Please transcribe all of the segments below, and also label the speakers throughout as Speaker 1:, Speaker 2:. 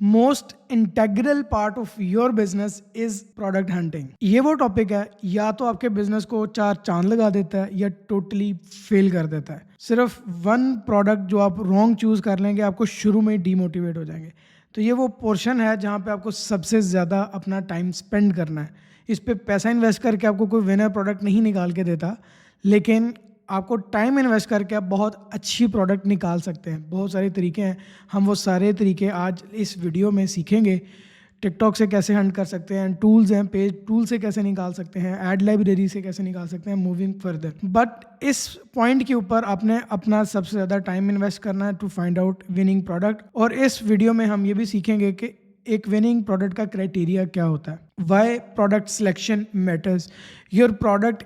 Speaker 1: Most integral part of your business is product hunting. ये वो topic है या तो आपके बिजनेस को चार चांद लगा देता है या टोटली फेल कर देता है। सिर्फ वन प्रोडक्ट जो आप रॉन्ग चूज कर लेंगे आपको शुरू में डीमोटिवेट हो जाएंगे। तो ये वो पोर्शन है जहाँ पे आपको सबसे ज़्यादा अपना टाइम स्पेंड करना है। इस पे पैसा इन्वेस्ट करके आपको कोई विनर प्रोडक्ट नहीं निकाल के देता, लेकिन आपको टाइम इन्वेस्ट करके आप बहुत अच्छी प्रोडक्ट निकाल सकते हैं। बहुत सारे तरीके हैं, हम वो सारे तरीके आज इस वीडियो में सीखेंगे। टिकटॉक से कैसे हंट कर सकते हैं, टूल्स हैं, पेज टूल से कैसे निकाल सकते हैं, एड लाइब्रेरी से कैसे निकाल सकते हैं, मूविंग फर्दर। बट इस पॉइंट के ऊपर आपने अपना सबसे ज़्यादा टाइम इन्वेस्ट करना है to find out winning product. और इस वीडियो में हम ये भी सीखेंगे कि एक विनिंग प्रोडक्ट का क्राइटेरिया क्या होता है, why product selection matters, your product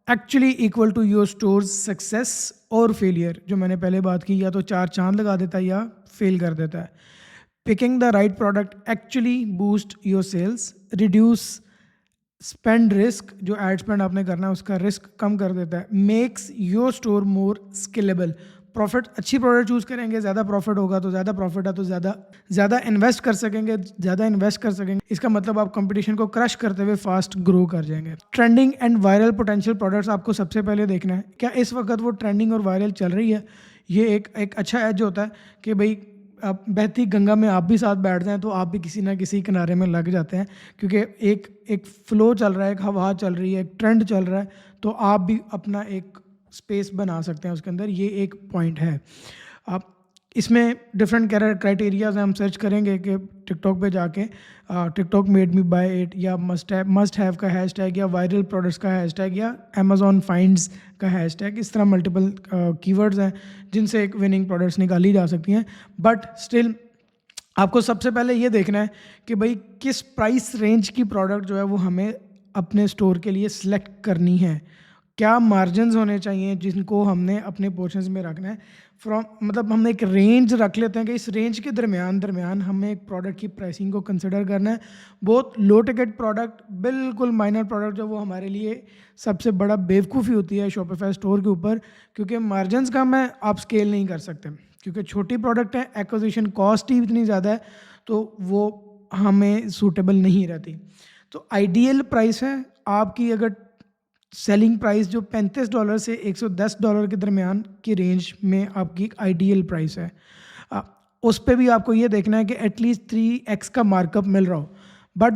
Speaker 1: actually equal to your stores success और फेलियर। जो मैंने पहले बात की, या तो चार चांद लगा देता है या फेल कर देता है। Picking the right product actually boost your sales, reduce spend risk, जो एड स्पेंड आपने करना है उसका रिस्क कम कर देता है, makes your store more scalable. Profit, अच्छी प्रोडक्ट चूज करेंगे ज़्यादा प्रॉफिट होगा, तो ज़्यादा प्रॉफिट है तो ज़्यादा इन्वेस्ट कर सकेंगे, ज़्यादा इन्वेस्ट कर सकेंगे। इसका मतलब आप कंपटीशन को क्रश करते हुए फास्ट ग्रो कर जाएंगे। Trending and viral potential products आपको सबसे पहले देखना है, क्या इस वक्त वो ट्रेंडिंग और वायरल चल रही है। ये एक अच्छा एज होता है कि भाई आप बहती गंगा में आप भी साथ बैठ जाएं तो आप भी किसी ना किसी किनारे में लग जाते हैं, क्योंकि एक फ्लो चल रहा है, एक हवा चल रही है, एक ट्रेंड चल रहा है, तो आप भी अपना एक स्पेस बना सकते हैं उसके अंदर। ये एक पॉइंट है। आप इसमें डिफरेंट क्राइटेरियाज हम सर्च करेंगे कि टिकटॉक पे जाके TikTok made me buy it, या मस्ट हैव का हैशटैग, या वायरल प्रोडक्ट्स का हैशटैग, या अमेजॉन फाइंड्स का हैशटैग। इस तरह मल्टीपल कीवर्ड्स हैं जिनसे एक विनिंग प्रोडक्ट्स निकाली जा सकती हैं। बट स्टिल आपको सबसे पहले ये देखना है कि भाई किस प्राइस रेंज की प्रोडक्ट जो है वो हमें अपने स्टोर के लिए सिलेक्ट करनी है। क्या मार्जिन्स होने चाहिए जिनको हमने अपने पोर्शंस में रखना है। मतलब हमने एक रेंज रख लेते हैं कि इस रेंज के दरमियान हमें एक प्रोडक्ट की प्राइसिंग को कंसिडर करना है। बहुत लो टिकट प्रोडक्ट, बिल्कुल माइनर प्रोडक्ट जो वो हमारे लिए सबसे बड़ा बेवकूफ़ी होती है शॉपिफाई स्टोर के ऊपर, क्योंकि मार्जिन्स कम है, आप स्केल नहीं कर सकते, क्योंकि छोटी प्रोडक्ट है, एक्विजिशन कॉस्ट ही इतनी ज़्यादा है, तो वो हमें सूटेबल नहीं रहती। तो आइडियल प्राइस है आपकी, अगर सेलिंग प्राइस जो $35 से $110 के दरमियान की रेंज में आपकी एक आइडियल प्राइस है, उस पर भी आपको ये देखना है कि एटलीस्ट 3x का मार्कअप मिल रहा हो। बट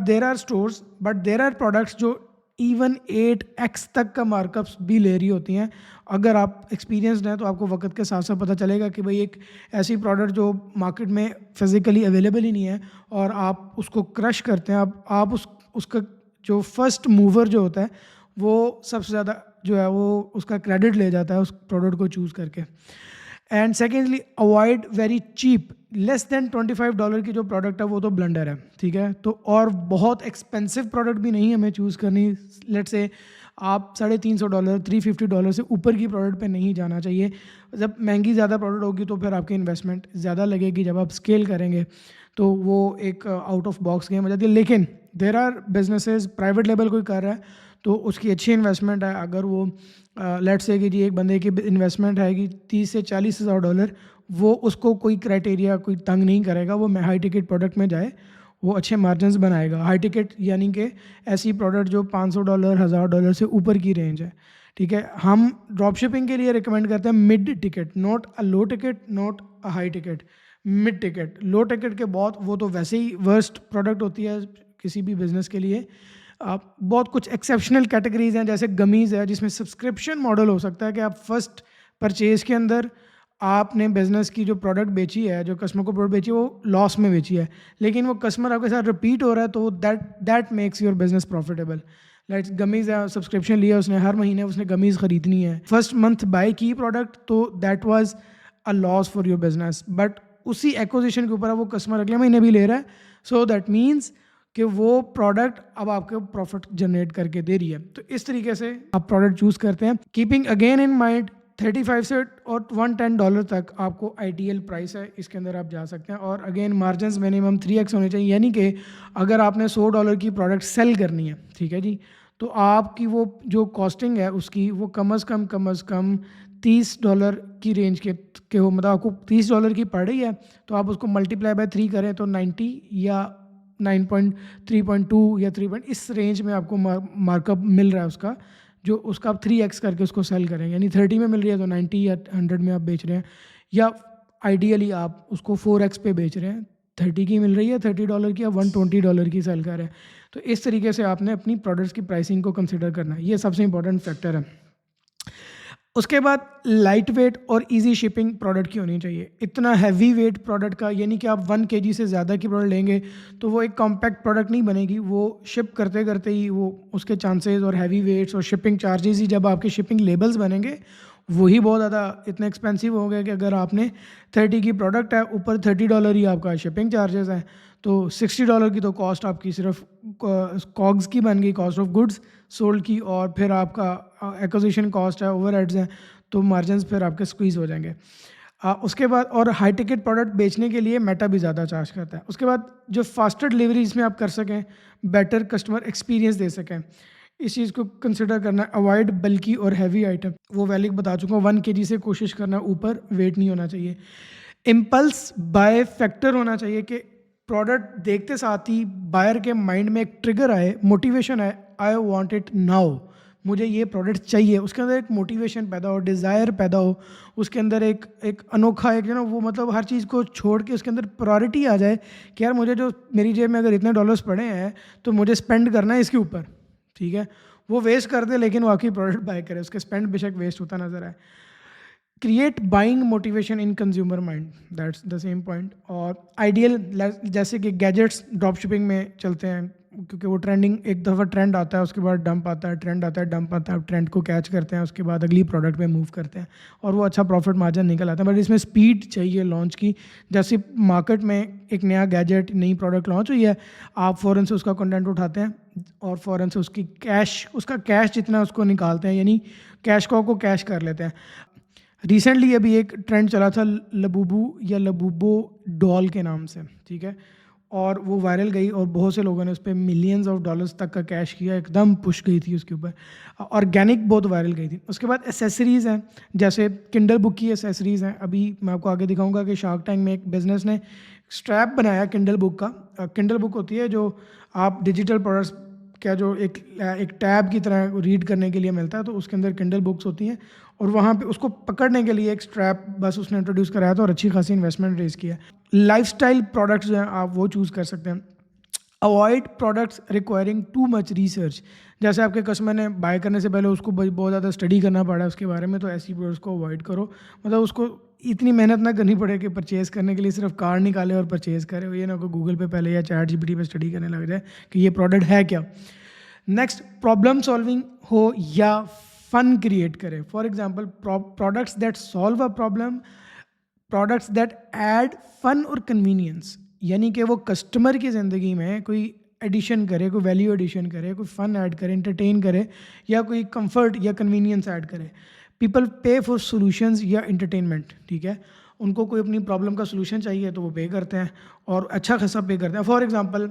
Speaker 1: देर आर प्रोडक्ट्स जो इवन 8x तक का मार्कअप्स भी ले रही होती हैं। अगर आप एक्सपीरियंसड हैं तो आपको वक्त के साथ साथ पता चलेगा कि भाई एक ऐसी प्रोडक्ट जो मार्केट में फिजिकली अवेलेबल ही नहीं है और आप उसको क्रश करते हैं, आप उसका जो फर्स्ट मूवर जो होता है वो सबसे ज़्यादा जो है वो उसका क्रेडिट ले जाता है उस प्रोडक्ट को चूज़ करके। And secondly, avoid very cheap, less than $25 की जो प्रोडक्ट है वो तो ब्लंडर है, ठीक है। तो और बहुत एक्सपेंसिव प्रोडक्ट भी नहीं हमें चूज़ करनी। लेट से आप $350, $350 से ऊपर की प्रोडक्ट पे नहीं जाना चाहिए। जब महंगी ज़्यादा प्रोडक्ट होगी तो फिर आपकी इन्वेस्टमेंट ज़्यादा लगेगी, जब आप स्केल करेंगे तो वो एक आउट ऑफ बॉक्स गेम हो जाती है। लेकिन there are businesses, private level कोई कर रहा है तो उसकी अच्छी इन्वेस्टमेंट है। अगर वो लेट्स से कि जी एक बंदे की इन्वेस्टमेंट है कि $30,000 से $40,000, वो उसको कोई क्राइटेरिया कोई तंग नहीं करेगा, वो हाई टिकट प्रोडक्ट में जाए, वो अच्छे मार्जिन्स बनाएगा। हाई टिकट यानी कि ऐसी प्रोडक्ट जो $500, $1,000 से ऊपर की रेंज है, ठीक है। हम ड्रॉप शिपिंग के लिए रिकमेंड करते हैं mid ticket, not a low ticket, not a high ticket, mid ticket. Low ticket के बहुत वो तो वैसे ही वर्स्ट प्रोडक्ट होती है किसी भी बिजनेस के लिए। बहुत कुछ एक्सेप्शनल कैटेगरीज हैं, जैसे गमीज़ है जिसमें सब्सक्रिप्शन मॉडल हो सकता है कि आप फर्स्ट परचेज के अंदर आपने बिजनेस की जो प्रोडक्ट बेची है, जो कस्टमर को प्रोडक्ट बेची है वो लॉस में बेची है, लेकिन वो कस्टमर आपके साथ रिपीट हो रहा है, तो that makes your business profitable. Like gummies है, सब्सक्रिप्शन लिया उसने, हर महीने उसने गमीज़ खरीदनी है, फर्स्ट मंथ बाय की प्रोडक्ट, तो that was a loss for your business. But उसी एक्विजिशन के ऊपर वो कस्टमर अगले महीने भी ले रहा है, सो दैट मीन्स कि वो प्रोडक्ट अब आपको प्रॉफिट जनरेट करके दे रही है। तो इस तरीके से आप प्रोडक्ट चूज करते हैं, कीपिंग अगेन इन माइंड 35 से और $110 तक आपको आइडियल प्राइस है, इसके अंदर आप जा सकते हैं। और अगेन मार्जिन्स मिनिमम 3x होने चाहिए, यानी कि अगर आपने $100 की प्रोडक्ट सेल करनी है, ठीक है जी, तो आपकी वो जो कॉस्टिंग है उसकी वो कम अज़ कम $30 की रेंज के हो, मतलब आपको $30 की पड़ रही है, तो आप उसको मल्टीप्लाई बाय 3 करें तो 90 या 9.3.2 या 3 इस रेंज में आपको मार्कअप मिल रहा है उसका, जो उसका आप 3x करके उसको सेल करें, यानी 30 में मिल रही है तो 90 या 100 में आप बेच रहे हैं, या आइडियली आप उसको 4x पे बेच रहे हैं, 30 की मिल रही है $30 की, या $120 की सेल कर रहे हैं। तो इस तरीके से आपने अपनी प्रोडक्ट्स की प्राइसिंग को कंसिडर करना है, ये सबसे इंपॉर्टेंट फैक्टर है। उसके बाद लाइट वेट और इजी शिपिंग प्रोडक्ट की होनी चाहिए। इतना हैवी वेट प्रोडक्ट का, यानी कि आप 1 kg से ज़्यादा की प्रोडक्ट लेंगे तो वो एक कॉम्पैक्ट प्रोडक्ट नहीं बनेगी, वो शिप करते करते ही वो उसके चांसेस और हैवी वेट्स और शिपिंग चार्जेस ही जब आपके शिपिंग लेबल्स बनेंगे वही बहुत ज़्यादा इतने एक्सपेंसिव हो गए कि अगर आपने 30 की प्रोडक्ट है, ऊपर $30 ही आपका शिपिंग चार्जेस हैं, तो $60 की तो कॉस्ट आपकी सिर्फ कॉग्स की बन गई, कॉस्ट ऑफ गुड्स सोल्ड की, और फिर आपका एक्विजिशन कॉस्ट है, ओवरहेड्स हैं, तो मार्जिन फिर आपके स्क्वीज़ हो जाएंगे। उसके बाद और हाई टिकट प्रोडक्ट बेचने के लिए मेटा भी ज़्यादा चार्ज करता है। उसके बाद जो फास्टर डिलीवरी इसमें आप कर सकें, बेटर कस्टमर एक्सपीरियंस दे सकें, इस चीज़ को कंसिडर करना है। अवॉइड बल्कि और हैवी आइटम, वो वैलिड बता चुका हूँ, 1 kg से कोशिश करना, ऊपर वेट नहीं होना चाहिए। इम्पल्स बाय फैक्टर होना चाहिए कि प्रोडक्ट देखते साथ ही बायर के माइंड में एक ट्रिगर आए, मोटिवेशन आए, आई वांट इट नाउ, मुझे ये प्रोडक्ट चाहिए, उसके अंदर एक मोटिवेशन पैदा हो, डिज़ायर पैदा हो, उसके अंदर एक अनोखा एक वो मतलब हर चीज़ को छोड़ के उसके अंदर प्रायोरिटी आ जाए कि यार मुझे जो मेरी जेब में अगर इतने डॉलर्स पड़े हैं तो मुझे स्पेंड करना है इसके ऊपर, ठीक है। वो वेस्ट कर दे लेकिन वो आपकी प्रोडक्ट बाय करे, उसके स्पेंड बेशक वेस्ट होता नजर आए। Create buying motivation in consumer mind, that's the same point. और आइडियल जैसे कि गैजेट्स ड्रॉप शिपिंग में चलते हैं, क्योंकि वो ट्रेंडिंग, एक दफ़ा ट्रेंड आता है, उसके बाद डंप आता है, ट्रेंड आता है, डंप आता है, ट्रेंड को कैच करते हैं, उसके बाद अगली प्रोडक्ट पे मूव करते हैं और वो अच्छा प्रॉफिट मार्जिन निकल आता है। बट इसमें स्पीड चाहिए लॉन्च की। जैसे मार्केट में एक नया गैजेट, नई प्रोडक्ट लॉन्च हुई है, आप फ़ौरन से उसका कंटेंट उठाते हैं और फ़ौरन से उसका कैश जितना उसको निकालते हैं, यानी कैश को कैश कर लेते हैं। रिसेंटली अभी एक ट्रेंड चला था लबूबू या लबूबो डॉल के नाम से, ठीक है, और वो वायरल गई और बहुत से लोगों ने उस पर मिलियंस ऑफ डॉलर्स तक का कैश किया, एकदम पुश गई थी उसके ऊपर, ऑर्गेनिक बहुत वायरल गई थी। उसके बाद एसेसरीज़ हैं, जैसे किंडल बुक की एसेसरीज़ हैं। अभी मैं आपको आगे दिखाऊंगा कि शार्क टैंक में एक बिजनेस ने स्ट्रैप बनाया किंडल बुक का। किंडल बुक होती है जो आप डिजिटल प्रोडक्ट्स क्या, जो एक टैब की तरह रीड करने के लिए मिलता है, तो उसके अंदर किंडल बुक्स होती हैं और वहाँ पे उसको पकड़ने के लिए एक स्ट्रैप बस उसने इंट्रोड्यूस कराया था और अच्छी खासी इन्वेस्टमेंट रेज किया। लाइफस्टाइल प्रोडक्ट्स जो हैं आप वो चूज़ कर सकते हैं। Avoid products requiring too much research, जैसे आपके कस्टमर ने बाय करने से पहले उसको बहुत ज़्यादा स्टडी करना पड़ा उसके बारे में, तो ऐसी प्रोडक्ट्स को अवॉइड करो। मतलब उसको इतनी मेहनत ना करनी पड़े कि परचेज़ करने के लिए सिर्फ कार्ड निकाले और परचेज़ करे, ये ना को गूगल पे पहले या चैट जीपीटी पे स्टडी करने लग जाए कि ये प्रोडक्ट है क्या। नेक्स्ट, प्रॉब्लम सॉल्विंग हो या फन क्रिएट करे। For example, products that solve a problem, products that add fun और कन्वीनियंस, यानी कि वो कस्टमर की ज़िंदगी में कोई एडिशन करे, कोई वैल्यू एडिशन करे, कोई फन ऐड करे, एंटरटेन करे, या कोई कंफर्ट या कन्वीनियंस ऐड करे। पीपल पे फॉर सॉल्यूशंस या एंटरटेनमेंट, ठीक है, उनको कोई अपनी प्रॉब्लम का सलूशन चाहिए तो वो पे करते हैं और अच्छा खासा पे करते हैं। फॉर एग्जांपल,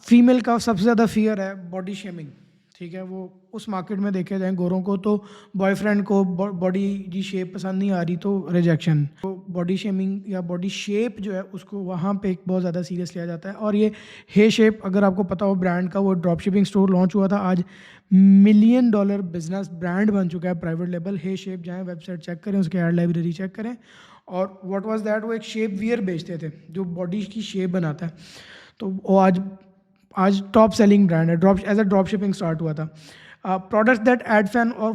Speaker 1: फीमेल का सबसे ज़्यादा फियर है बॉडी शेमिंग, ठीक है, वो उस मार्केट में देखे जाएँ गोरों को तो बॉयफ्रेंड को बॉडी की शेप पसंद नहीं आ रही तो रिजेक्शन, तो बॉडी शेमिंग या बॉडी शेप जो है उसको वहाँ पे एक बहुत ज़्यादा सीरियस लिया जाता है। और ये हे शेप, अगर आपको पता हो ब्रांड का, वो ड्रॉप शिपिंग स्टोर लॉन्च हुआ था, आज $1 मिलियन बिजनेस ब्रांड बन चुका है, प्राइवेट लेबल। हे शेप जाएँ, वेबसाइट चेक करें, उसके एड लाइब्रेरी चेक करें। और व्हाट वाज दैट, वो एक शेप वियर बेचते थे जो बॉडी की शेप बनाता है, तो वो आज टॉप सेलिंग ब्रांड है। As a drop shipping start हुआ था। प्रोडक्ट्स दैट ऐड फन और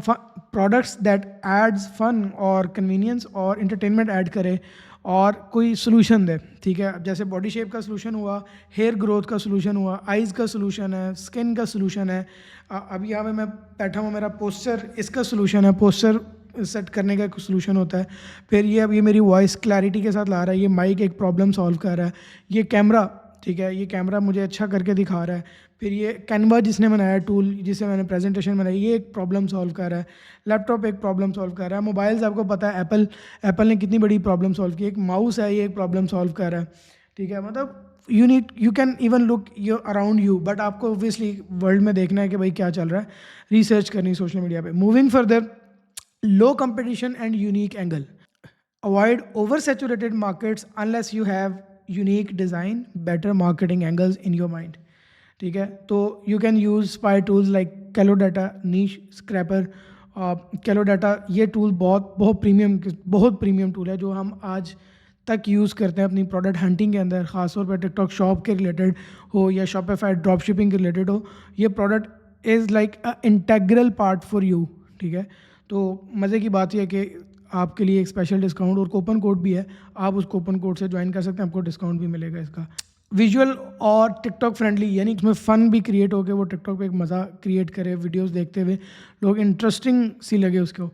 Speaker 1: प्रोडक्ट्स दैट एड्स फन और कन्वीनियंस और इंटरटेनमेंट ऐड करे और कोई सोल्यूशन दे, ठीक है। जैसे बॉडी शेप का सोल्यूशन हुआ, हेयर ग्रोथ का सोल्यूशन हुआ, आइज़ का सोल्यूशन है, स्किन का सोल्यूशन है। अभी यहाँ पे मैं बैठा हूँ, मेरा पोस्चर इसका सोल्यूशन है, पोस्चर सेट करने का एक सोल्यूशन होता है। फिर ये अब ये मेरी वॉइस क्लैरिटी के साथ ला रहा है, ये माइक एक प्रॉब्लम सॉल्व कर रहा है, ये कैमरा, ठीक है, ये कैमरा मुझे अच्छा करके दिखा रहा है। फिर ये कैनवा जिसने बनाया टूल, जिससे मैंने प्रेजेंटेशन बनाई, ये एक प्रॉब्लम सॉल्व कर रहा है। लैपटॉप एक प्रॉब्लम सॉल्व कर रहा है। मोबाइल्स आपको पता है एप्पल ने कितनी बड़ी प्रॉब्लम सॉल्व की, एक माउस है, ये एक प्रॉब्लम सॉल्व कर रहा है, ठीक है। मतलब you can even look your around you, but आपको ऑब्वियसली वर्ल्ड में देखना है कि भाई क्या चल रहा है, रिसर्च करनी सोशल मीडिया पे। Moving further, low competition and unique angle, avoid over saturated markets unless you have unique design, better marketing angles in your mind. ठीक है, तो you can use spy tools like Kalodata, niche scraper. Kalodata ये tool बहुत premium tool है जो हम आज तक यूज़ करते हैं अपनी प्रोडक्ट हंटिंग के अंदर, ख़ासतौर पर टिकटॉक शॉप के रिलेटेड हो या शॉपिफाई ड्रॉप शिपिंग के रिलेटेड हो। ये product is like a integral part for you. ठीक है, तो मज़े की बात यह है कि आपके लिए एक स्पेशल डिस्काउंट और कूपन कोड भी है, आप उस कूपन कोड से ज्वाइन कर सकते हैं, आपको डिस्काउंट भी मिलेगा इसका। विजुअल और टिकटॉक फ्रेंडली, यानी उसमें फ़न भी क्रिएट हो के वो टिकटॉक पे एक मज़ा क्रिएट करे, वीडियोस देखते हुए लोग इंटरेस्टिंग सी लगे उसको।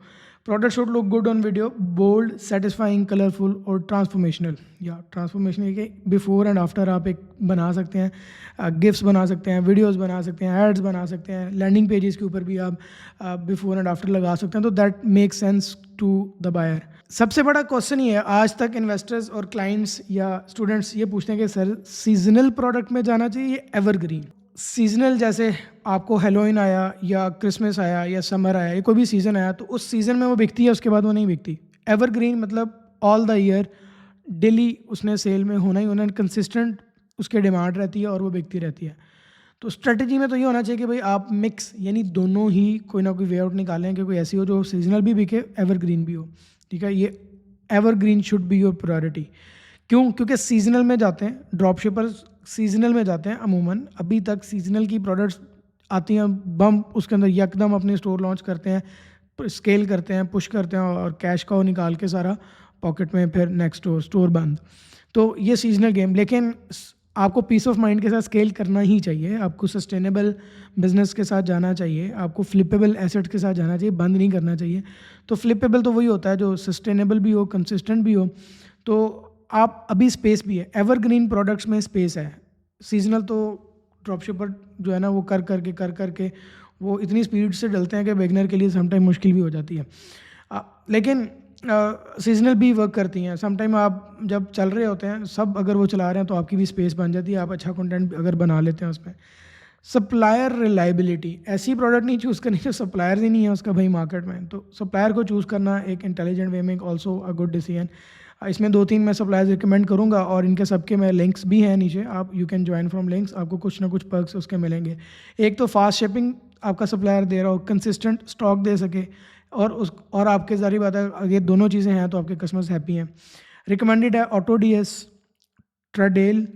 Speaker 1: Product should look good on video, bold, satisfying, colourful और ट्रांसफॉर्मेशनल। या ट्रांसफॉर्मेशनल के बिफोर एंड आफ्टर आप एक बना सकते हैं, गिफ्ट्स बना सकते हैं, वीडियोस बना सकते हैं, एड्स बना सकते हैं, लैंडिंग पेजेस के ऊपर भी आप बिफोर एंड आफ्टर लगा सकते हैं, तो that make sense to the buyer. सबसे बड़ा क्वेश्चन ये है, आज तक इन्वेस्टर्स और क्लाइंट्स या स्टूडेंट्स ये पूछते हैं कि सर सीजनल प्रोडक्ट में जाना चाहिए या एवरग्रीन। सीजनल जैसे आपको हेलोइन आया या क्रिसमस आया या समर आया या कोई भी सीज़न आया तो उस सीज़न में वो बिकती है, उसके बाद वो नहीं बिकती। एवरग्रीन मतलब ऑल द ईयर डेली उसने सेल में होना ही होना, कंसिस्टेंट उसकी डिमांड रहती है और वो बिकती रहती है। तो स्ट्रेटजी में तो ये होना चाहिए कि भाई आप मिक्स यानी दोनों ही कोई ना कोई वे आउट निकालें कि कोई ऐसी हो जो सीजनल भी बिके, एवरग्रीन भी हो। ठीक है, ये evergreen should be your priority. क्यों? क्योंकि सीजनल में जाते हैं ड्रॉप शिपर्स, सीजनल में जाते हैं अमूमन, अभी तक सीजनल की प्रोडक्ट्स आती हैं बम, उसके अंदर यकदम अपने स्टोर लॉन्च करते हैं, स्केल करते हैं, पुश करते हैं और कैश का वो निकाल के सारा पॉकेट में, फिर नेक्स्ट स्टोर बंद। तो ये सीजनल गेम, लेकिन आपको पीस ऑफ माइंड के साथ स्केल करना ही चाहिए, आपको सस्टेनेबल बिजनेस के साथ जाना चाहिए, आपको फ्लिपेबल एसेट के साथ जाना चाहिए, बंद नहीं करना चाहिए। तो फ्लिपेबल तो वही होता है जो सस्टेनेबल भी हो, कंसिस्टेंट भी हो। तो आप अभी स्पेस भी है, एवरग्रीन प्रोडक्ट्स में स्पेस है। सीजनल तो ड्रॉपशिपर जो है ना वो कर करके वो इतनी स्पीड से डलते हैं कि बिगनर के लिए समटाइम मुश्किल भी हो जाती है। लेकिन सीजनल भी वर्क करती हैं। समटाइम आप जब चल रहे होते हैं सब, अगर वो चला रहे हैं तो आपकी भी स्पेस बन जाती है, आप अच्छा कंटेंट अगर बना लेते हैं उसमें। सप्लायर रिलायबिलिटी, ऐसी प्रोडक्ट नहीं चूज़ करनी जो सप्लायर ही नहीं है उसका भाई मार्केट में, तो सप्लायर को चूज़ करना एक इंटेलिजेंट वे में ऑल्सो अ गुड डिसीजन। इसमें 2-3 मैं सप्लायर्स रिकमेंड करूँगा और इनके सबके मैं लिंक्स भी हैं नीचे, आप you can join from links, आपको कुछ ना कुछ पर्क्स उसके मिलेंगे। एक तो फास्ट शिपिंग आपका सप्लायर दे रहा हो, कंसिस्टेंट स्टॉक दे सके और आपके ज़ाहिर बात है अगर दोनों चीज़ें हैं तो आपके कस्टमर्स हैप्पी हैं। रिकमेंडेड है ऑटोडीएस, ट्राडेल,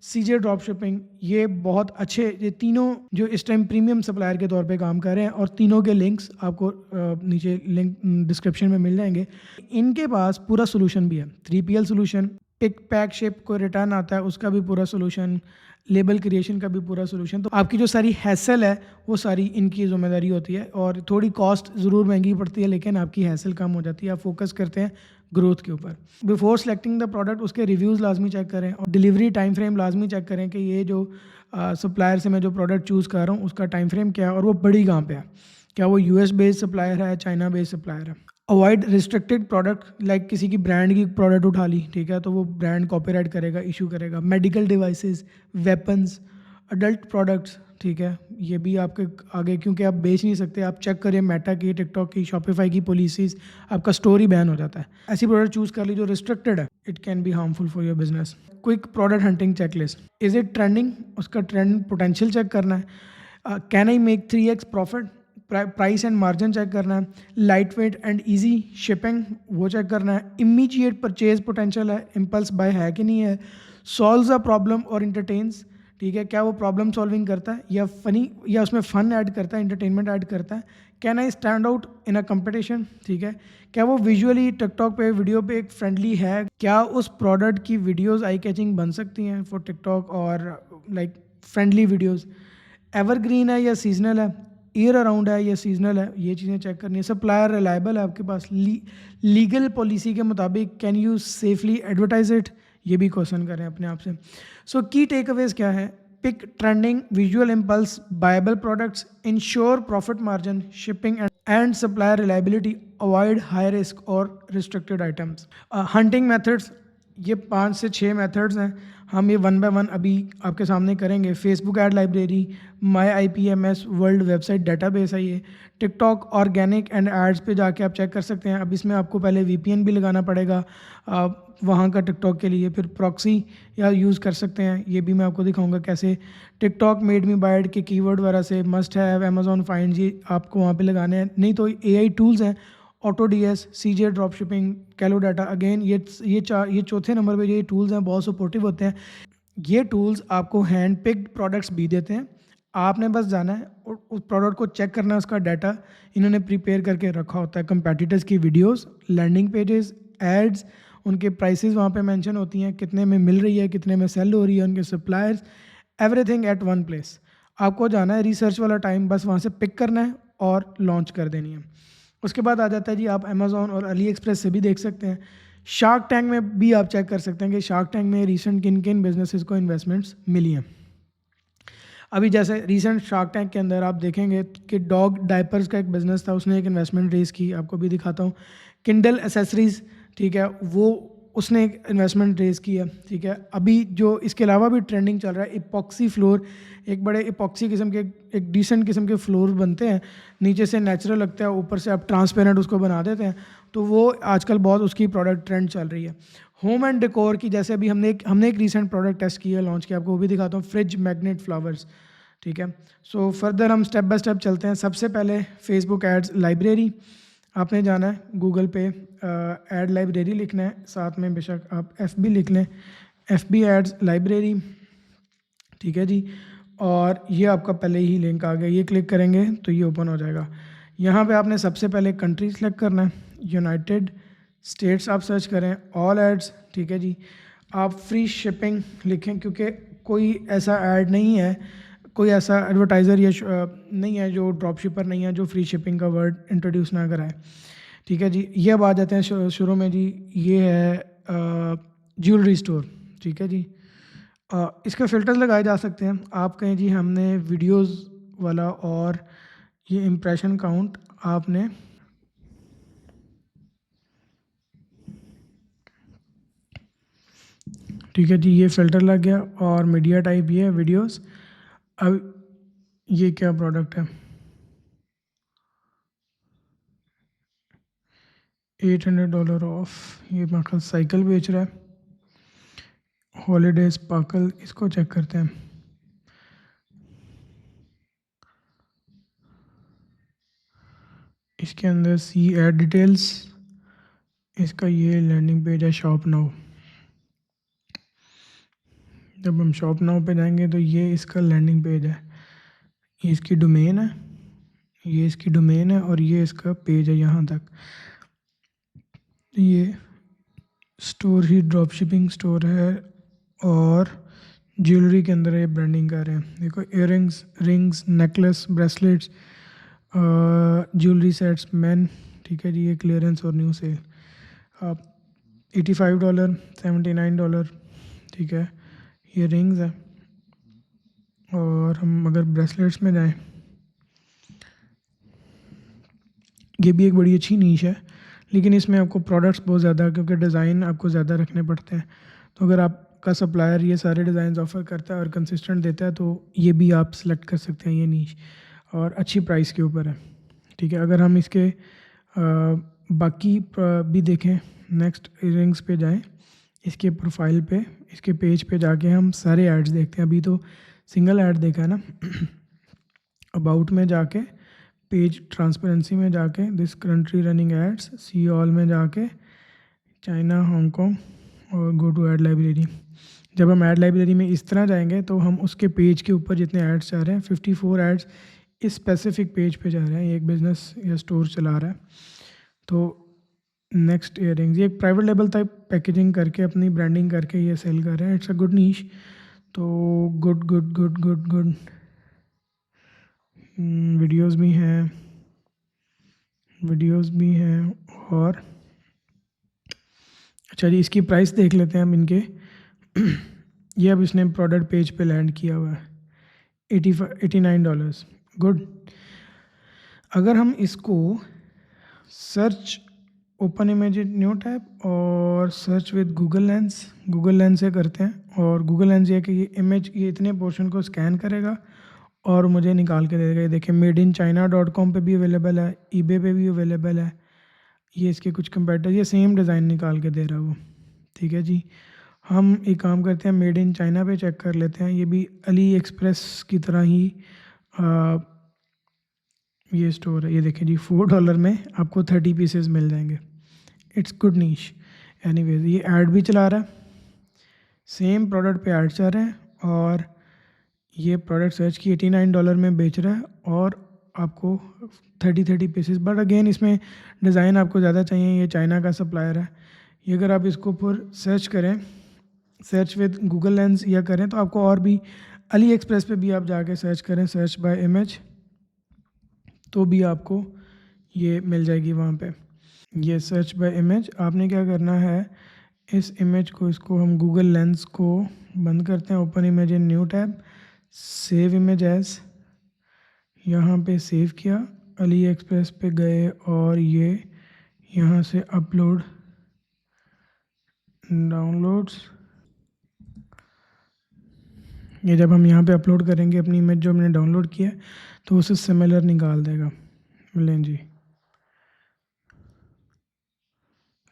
Speaker 1: सीजे ड्रॉप शिपिंग, ये बहुत अच्छे, ये तीनों जो इस टाइम प्रीमियम सप्लायर के तौर पे काम कर रहे हैं और तीनों के लिंक्स आपको नीचे लिंक डिस्क्रिप्शन में मिल जाएंगे। इनके पास पूरा सोल्यूशन भी है, 3PL solution, pick pack ship को रिटर्न आता है उसका भी पूरा सोल्यूशन, लेबल क्रिएशन का भी पूरा सोल्यूशन। तो आपकी जो सारी हैसल है वो सारी इनकी जिम्मेदारी होती है और थोड़ी कॉस्ट ज़रूर महंगी पड़ती है लेकिन आपकी हैसल कम हो जाती है, आप फोकस करते हैं ग्रोथ के ऊपर। बिफोर सेलेक्टिंग द प्रोडक्ट उसके रिव्यूज़ लाजमी चेक करें और डिलीवरी टाइम फ्रेम लाजमी चेक करें कि ये जो सप्लायर से मैं जो प्रोडक्ट चूज़ कर रहा हूँ उसका टाइम फ्रेम क्या है और वो बड़ी कहाँ पे है, क्या वो US बेस्ड सप्लायर है, चाइना बेस्ड सप्लायर है। अवॉइड रिस्ट्रिक्टेड प्रोडक्ट, लाइक किसी की ब्रांड की प्रोडक्ट उठा ली, ठीक है, तो वो ब्रांड कॉपीराइट करेगा, इशू करेगा। Medical devices, weapons, adult products, ठीक है, ये भी आपके आगे क्योंकि आप बेच नहीं सकते, आप चेक करिए मेटा की, टिकटॉक की, शॉपिफाई की पॉलिसीज़, आपका स्टोर ही बैन हो जाता है। ऐसी प्रोडक्ट चूज़ कर ली जो रिस्ट्रिक्टेड है, it can be harmful for your business. Quick product hunting checklist, is it trending, उसका ट्रेंड पोटेंशियल चेक करना है। Can I make 3x profit, price and margin check करना है। Light weight and easy shipping वो check करना है। Immediate purchase potential है, impulse buy है कि नहीं है। सॉल्व्स अ प्रॉब्लम और इंटरटेन्स, ठीक है, क्या वो प्रॉब्लम सॉल्विंग करता है या फनी या उसमें फ़न ऐड करता है, इंटरटेनमेंट ऐड करता है। Can I stand out in a competition, ठीक है, क्या वो विजुअली टिकटॉक पे वीडियो पे एक फ्रेंडली है, क्या उस प्रोडक्ट की वीडियोस आई कैचिंग बन सकती हैं फॉर टिकटॉक और लाइक फ्रेंडली वीडियोस। एवरग्रीन है या सीजनल है, ईयर अराउंड है या सीजनल है, ये चीज़ें चेक करनी है। सप्लायर रिलायबल है आपके पास, लीगल पॉलिसी के मुताबिक can you safely advertise it, ये भी क्वेश्चन करें अपने आप से। सो की टेक अवेज क्या है, pick trending, visual impulse, buyable products, ensure profit margin, shipping and supplier reliability, avoid high risk और रिस्ट्रिक्टेड आइटम्स। हंटिंग मेथड्स, ये 5 से 6 मेथड्स हैं। हम ये वन बाय वन अभी आपके सामने करेंगे। फेसबुक ऐड लाइब्रेरी, माई IPMS वर्ल्ड वेबसाइट डेटाबेस है ये। टिकटॉक ऑर्गेनिक एंड एड्स पे जाके आप चेक कर सकते हैं। अब इसमें आपको पहले VPN भी लगाना पड़ेगा वहाँ का टिकटॉक के लिए, फिर प्रॉक्सी या यूज़ कर सकते हैं, ये भी मैं आपको दिखाऊंगा कैसे। टिकटॉक मेड मी बाइड के कीवर्ड वगैरह से मस्ट हैव, अमेजोन फाइंड जी आपको वहाँ पे लगाने हैं। नहीं तो AI टूल्स हैं, AutoDS, CJ ड्रॉप शिपिंग, कैलो डाटा। अगेन ये चौथे नंबर पे ये टूल्स हैं, बहुत सपोर्टिव होते हैं। ये टूल्स आपको हैंड पिक्ड प्रोडक्ट्स भी देते हैं। आपने बस जाना है और उस प्रोडक्ट को चेक करना है, उसका डाटा इन्होंने प्रिपेयर करके रखा होता है। कंपेटिटर्स की वीडियोस, लैंडिंग पेजेस, एड्स, उनके प्राइसेस वहाँ पे मेंशन होती हैं, कितने में मिल रही है, कितने में सेल हो रही है, उनके suppliers, everything at one place. आपको जाना है, रिसर्च वाला टाइम बस वहाँ से पिक करना है और लॉन्च कर देनी है। उसके बाद आ जाता है जी, आप अमेज़ॉन और अली एक्सप्रेस से भी देख सकते हैं। शार्क टैंक में भी आप चेक कर सकते हैं कि शार्क टैंक में रिसेंट किन किन बिजनेसेस को इन्वेस्टमेंट्स मिली हैं। अभी जैसे रिसेंट शार्क टैंक के अंदर आप देखेंगे कि डॉग डायपर्स का एक बिज़नेस था, उसने एक इन्वेस्टमेंट रेज की, आपको भी दिखाता हूँ। किंडल एसेसरीज़, ठीक है, वो उसने एक इन्वेस्टमेंट रेज की है, ठीक है। अभी जो इसके अलावा भी ट्रेंडिंग चल रहा है, इपॉक्सी फ्लोर, एक बड़े इपॉक्सी किस्म के, एक डिसेंट किस्म के फ्लोर बनते हैं, नीचे से नेचुरल लगता है, ऊपर से आप ट्रांसपेरेंट उसको बना देते हैं, तो वो आजकल बहुत उसकी प्रोडक्ट ट्रेंड चल रही है। होम एंड डेकोर की, जैसे अभी हमने एक रिसेंट प्रोडक्ट टेस्ट किया, लॉन्च किया, आपको वो भी दिखाता हूँ, फ्रिज मैग्नेट फ्लावर्स, ठीक है। सो फर्दर हम स्टेप बाय स्टेप चलते हैं। सबसे पहले फेसबुक एड्स लाइब्रेरी, आपने जाना है गूगल पे, एड लाइब्रेरी लिखना है, साथ में बेशक आप FB लिख लें, FB एड्स लाइब्रेरी, ठीक है जी। और ये आपका पहले ही लिंक आ गया, ये क्लिक करेंगे तो ये ओपन हो जाएगा। यहाँ पे आपने सबसे पहले कंट्री सेलेक्ट करना है, यूनाइटेड स्टेट्स आप सर्च करें, ऑल एड्स, ठीक है जी। आप फ्री शिपिंग लिखें, क्योंकि कोई ऐसा ऐड नहीं है, कोई ऐसा एडवर्टाइज़र या नहीं है जो ड्रॉप शिपर नहीं है जो फ्री शिपिंग का वर्ड इंट्रोड्यूस ना कराए, ठीक है जी। ये अब आ जाते हैं शुरू में जी, ये है ज्वेलरी स्टोर, ठीक है जी। इसके फ़िल्टर्स लगाए जा सकते हैं। आप कहें जी हमने वीडियोस वाला, और ये इम्प्रेशन काउंट आपने, ठीक है जी, ये फ़िल्टर लग गया। और मीडिया टाइप ये है वीडियोस। अब ये क्या प्रोडक्ट है, $800 ऑफ, ये मेरे ख्याल साइकिल बेच रहा है, हॉलीडे स्पार्कल, इसको चेक करते हैं। इसके अंदर सी एड डिटेल्स, इसका ये लैंडिंग पेज है शॉप नाउ। जब हम शॉप नाउ पे जाएंगे तो ये इसका लैंडिंग पेज है, ये इसकी डोमेन है, ये इसकी डोमेन है, और ये इसका पेज है यहाँ तक। ये स्टोर ही ड्रॉप शिपिंग स्टोर है, और ज्वेलरी के अंदर ये ब्रांडिंग कर रहे हैं। देखो earrings, rings, necklace, bracelets, jewellery sets man, ठीक है जी। ये क्लियरेंस और न्यू सेल, आप $85, $79, ठीक है। ये रिंग्स है। और हम अगर ब्रेसलेट्स में जाएं, ये भी एक बड़ी अच्छी नीश है, लेकिन इसमें आपको प्रोडक्ट्स बहुत ज़्यादा, क्योंकि डिज़ाइन आपको ज़्यादा रखने पड़ते हैं। तो अगर आपका सप्लायर ये सारे डिज़ाइन ऑफ़र करता है और कंसिस्टेंट देता है, तो ये भी आप सेलेक्ट कर सकते हैं, ये नीश, और अच्छी प्राइस के ऊपर है, ठीक है। अगर हम इसके बाकी भी देखें, नेक्स्ट रिंग्स पे जाएं, इसके प्रोफाइल पे, इसके पेज पे जाके हम सारे ऐड्स देखते हैं। अभी तो सिंगल ऐड देखा है ना। अबाउट में जाके, पेज ट्रांसपेरेंसी में जाके, this country running ads, see all में जाके, चाइना, हांगकॉन्ग, और गो टू ऐड लाइब्रेरी। जब हम ऐड लाइब्रेरी में इस तरह जाएंगे तो हम उसके पेज के ऊपर जितने ऐड्स जा रहे हैं, 54 ऐड्स इस स्पेसिफिक पेज पे जा रहे हैं। ये एक बिज़नेस या स्टोर चला रहा है। तो नेक्स्ट ईयरिंग्स, ये एक प्राइवेट लेवल टाइप पैकेजिंग करके, अपनी ब्रांडिंग करके ये सेल कर रहे हैं। इट्स अ गुड नीश। तो good good good good good, videos भी हैं, वीडियोस भी हैं। और अच्छा जी, इसकी प्राइस देख लेते हैं हम इनके। ये अब इसने प्रोडक्ट पेज पे लैंड किया हुआ है, $89। गुड। अगर हम इसको search open image new tab और सर्च विद गूगल लेंस से करते हैं। और गूगल लेंस ये कि ये इमेज ये इतने पोर्शन को स्कैन करेगा और मुझे निकाल के दे देगा। ये देखिए madeinchina.com पे भी अवेलेबल है, ईबे पे भी अवेलेबल है। ये इसके कुछ कंपेटिटर ये सेम डिज़ाइन निकाल के दे रहा है वो। ठीक है जी, हम एक काम करते हैं, मेड इन चाइना पे चेक कर लेते हैं। ये भी अली एक्सप्रेस की तरह ही ये स्टोर है। ये देखिए जी, $4 में आपको 30 पीसेस मिल जाएंगे। It's good niche. एनीवेज ये ऐड भी चला रहा है, सेम प्रोडक्ट पे ऐड चल रहे हैं और ये प्रोडक्ट सर्च की $89 में बेच रहा है और आपको 30 पीसेस। बट अगेन इसमें डिज़ाइन आपको ज़्यादा चाहिए, ये चाइना का सप्लायर है। ये अगर आप इसको फिर सर्च करें, सर्च विद गूगल लेंस या करें तो आपको और भी अली एक्सप्रेस पे भी आप जाके सर्च करें, सर्च बाय इमेज, तो भी आपको ये मिल जाएगी वहाँ पे। ये सर्च बाय इमेज, आपने क्या करना है, इस इमेज को इसको हम गूगल लेंस को बंद करते हैं, open image in new tab, save image as, यहाँ पे सेव किया, अली एक्सप्रेस पे गए और ये यहाँ से अपलोड डाउनलोड्स, ये जब हम यहाँ पे अपलोड करेंगे अपनी इमेज जो हमने डाउनलोड किया तो उसे सिमिलर निकाल देगा। लें जी,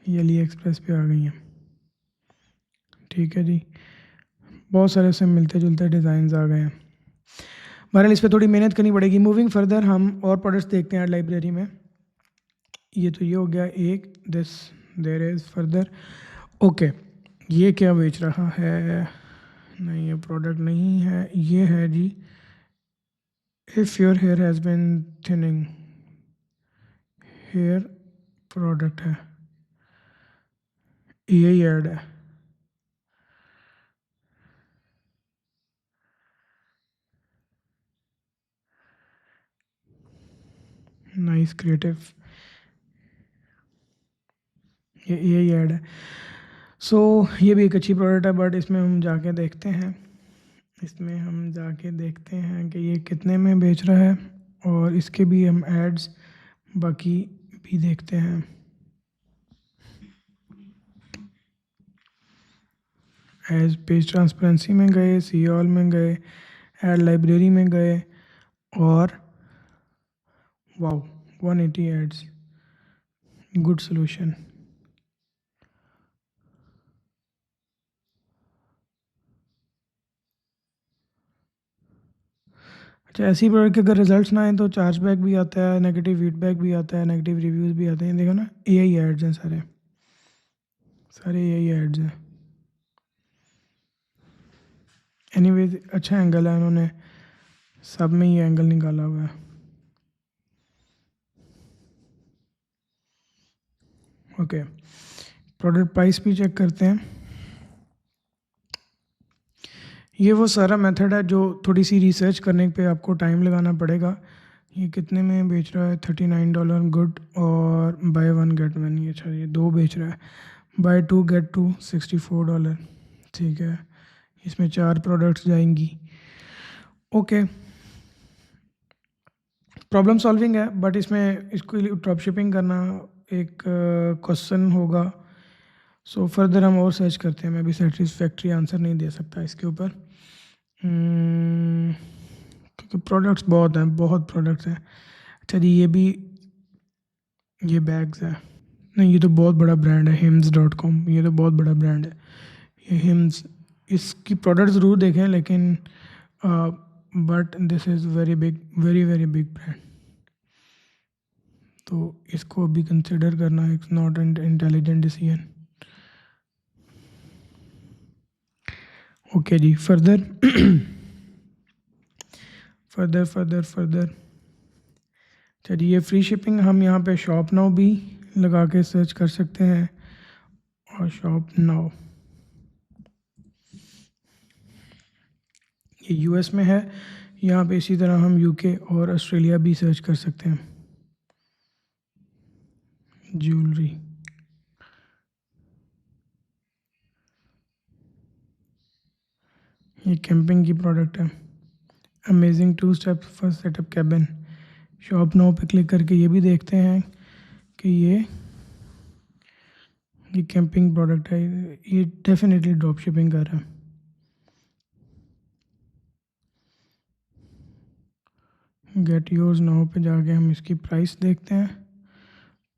Speaker 1: ये अली एक्सप्रेस पे आ गई हैं। ठीक है जी, बहुत सारे उससे मिलते जुलते डिज़ाइंस आ गए हैं। बहरहाल इस पर थोड़ी मेहनत करनी पड़ेगी। मूविंग फर्दर हम और प्रोडक्ट्स देखते हैं लाइब्रेरी में। ये तो ये हो गया एक, this there is further. Okay, ये क्या बेच रहा है, नहीं ये प्रोडक्ट नहीं है, ये है जी, if your hair has been thinning, hair product है, यही ऐड है। नाइस क्रिएटिव, ये यही ऐड है। सो ये भी एक अच्छी प्रोडक्ट है, बट इसमें हम जाके देखते हैं, इसमें हम जाके देखते हैं कि ये कितने में बेच रहा है और इसके भी हम एड्स बाकी भी देखते हैं। एज पेज ट्रांसपेरेंसी में गए, सी ऑल में गए, एड लाइब्रेरी में गए और वाओ 180 एड्स, गुड सोल्यूशन। अच्छा, ऐसी प्रोडक्ट के अगर रिजल्ट्स ना आए तो चार्जबैक भी आता है, नेगेटिव फीडबैक भी आता है, नेगेटिव रिव्यूज़ भी आते हैं। देखो ना, यही एड्स हैं, सारे सारे यही एड्स हैं। एनीवेज अच्छा एंगल है, उन्होंने सब में ये एंगल निकाला हुआ है। ओके, प्रोडक्ट प्राइस भी चेक करते हैं। ये वो सारा मेथड है जो थोड़ी सी रिसर्च करने पे आपको टाइम लगाना पड़ेगा। ये कितने में बेच रहा है, $39 गुड, और बाय वन गेट वन, ये अच्छा ये दो बेच रहा है, बाय टू गेट टू $64। ठीक है, इसमें 4 प्रोडक्ट्स जाएंगी। ओके, प्रॉब्लम सॉल्विंग है, बट इसमें इसको ड्रॉप शिपिंग करना एक क्वेश्चन होगा। सो फर्दर हम और सर्च करते हैं। मैं भी सेटिस्फैक्ट्री आंसर नहीं दे सकता इसके ऊपर, क्योंकि प्रोडक्ट्स बहुत हैं, बहुत प्रोडक्ट्स हैं। अच्छा जी, ये भी, ये बैग्स है, नहीं ये तो बहुत बड़ा ब्रांड है, hims.com, ये तो बहुत बड़ा ब्रांड है ये हिम्स। इसकी प्रोडक्ट ज़रूर देखें, लेकिन but this is very big, very very big brand, तो इसको अभी कंसिडर करना it's not an intelligent decision. Okay जी, फर्दर फर्दर फर्दर फर्दर चलिए, ये फ्री शिपिंग हम यहाँ पे शॉप नाउ भी लगा के सर्च कर सकते हैं, और शॉप नाउ ये यूएस में है। यहाँ पे इसी तरह हम यूके और ऑस्ट्रेलिया भी सर्च कर सकते हैं। ज्वेलरी, ये कैंपिंग की प्रोडक्ट है, amazing 2 steps for setup cabin. Shop now पे क्लिक करके ये भी देखते हैं कि ये ये कैंपिंग प्रोडक्ट है, ये डेफिनेटली ड्रॉप शिपिंग कर रहा है। गेट योर्स नाउ पे जाके हम इसकी प्राइस देखते हैं।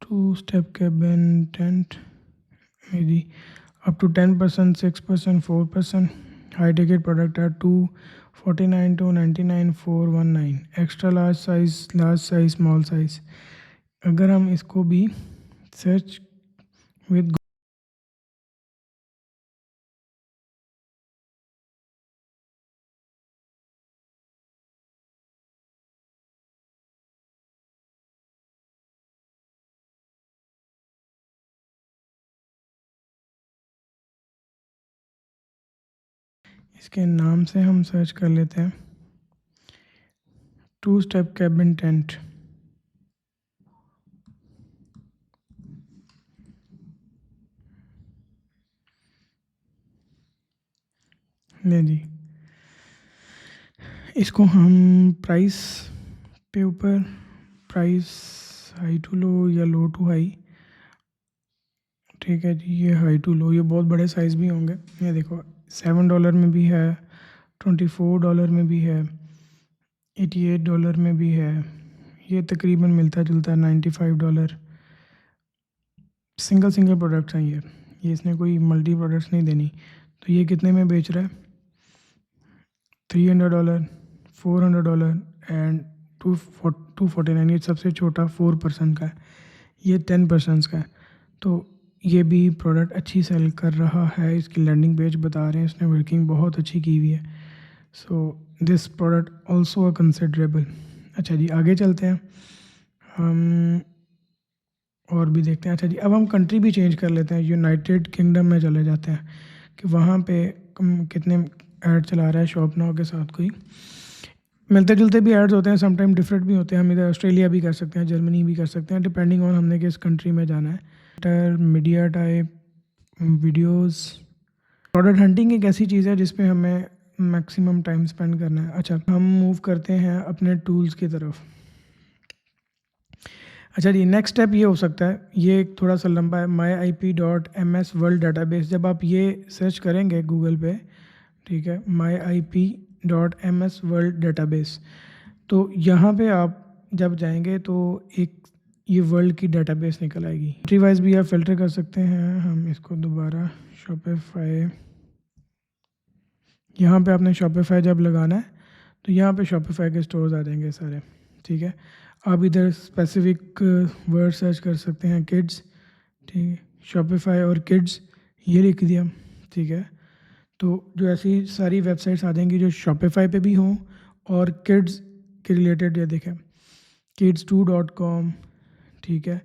Speaker 1: 2 स्टेप कैबिन टेंट मेरी up to 10%, 6%, 4%। High ticket product है 249 to 99 419। Extra large size, small size. अगर हम इसको भी सर्च विद इसके नाम से हम सर्च कर लेते हैं 2 स्टेप कैबिन टेंट। ले जी, इसको हम प्राइस पे ऊपर, प्राइस हाई टू लो या लो टू हाई, ठीक है जी, ये हाई टू लो, ये बहुत बड़े साइज़ भी होंगे। ये देखो $7 में भी है, $24 में भी है, $88 में भी है। ये तकरीबन मिलता जुलता है $95। सिंगल प्रोडक्ट्स हैं ये इसने कोई मल्टी प्रोडक्ट्स नहीं देनी। तो ये कितने में बेच रहा है? $300, $400 एंड 249। ये सबसे छोटा 4% का है, ये 10% का है। तो ये भी प्रोडक्ट अच्छी सेल कर रहा है। इसकी लैंडिंग पेज बता रहे हैं इसने वर्किंग बहुत अच्छी की हुई है। So this product also a considerable. अच्छा जी, आगे चलते हैं, हम और भी देखते हैं। अच्छा जी, अब हम कंट्री भी चेंज कर लेते हैं, यूनाइटेड किंगडम में चले जाते हैं कि वहाँ पे कितने ऐड चला रहा है शॉप नाउ के साथ। कोई मिलते जुलते भी एड्स होते हैं, समटाइम डिफरेंट भी होते हैं। हम इधर ऑस्ट्रेलिया भी कर सकते हैं, जर्मनी भी कर सकते हैं, डिपेंडिंग ऑन हमने किस कंट्री में जाना है। Media type videos. Product hunting एक ऐसी चीज़ है जिसपे हमें मैक्सिमम टाइम स्पेंड करना है। अच्छा, हम मूव करते हैं अपने टूल्स की तरफ। अच्छा जी, नेक्स्ट स्टेप ये हो सकता है, ये थोड़ा सा लंबा है, myip.ms वर्ल्ड डाटाबेस। जब आप ये सर्च करेंगे गूगल पे, ठीक है, myip.ms वर्ल्ड डाटाबेस, तो यहाँ पे आप जब जाएंगे तो एक ये वर्ल्ड की डाटाबेस निकल आएगी। कंट्री वाइज भी आप फिल्टर कर सकते हैं। हम इसको दोबारा शॉपिफाई, यहाँ पे आपने शॉपिफाई जब लगाना है तो यहाँ पे शॉपिफाई के स्टोर्स आ जाएंगे सारे, ठीक है। आप इधर स्पेसिफिक वर्ड सर्च कर सकते हैं, किड्स, ठीक है, शॉपिफाई और किड्स ये लिख दिया, ठीक है। तो जो ऐसी सारी वेबसाइट्स आ जाएंगी जो शॉपिफाई पे भी हों और किड्स के रिलेटेड। ये देखें kids2.com, ठीक है,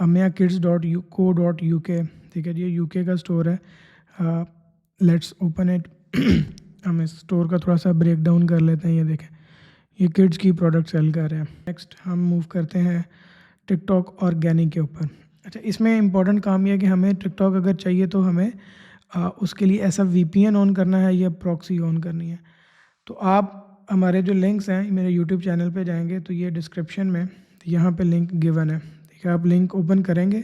Speaker 1: amyakids.co.uk, ठीक है, ये यूके का स्टोर है। Let's open it. हम इस स्टोर का थोड़ा सा ब्रेक डाउन कर लेते हैं। ये देखें, ये किड्स की प्रोडक्ट सेल कर रहे हैं। नेक्स्ट हम मूव करते हैं टिकटॉक ऑर्गेनिक के ऊपर। अच्छा, इसमें इंपॉर्टेंट काम यह है कि हमें टिकटॉक अगर चाहिए तो हमें उसके लिए ऐसा VPN ऑन करना है या प्रॉक्सी ऑन करनी है। तो आप हमारे जो लिंक्स हैं, मेरे यूट्यूब चैनल पे जाएंगे तो ये डिस्क्रिप्शन में यहाँ पे लिंक गिवन है, ठीक है। आप लिंक ओपन करेंगे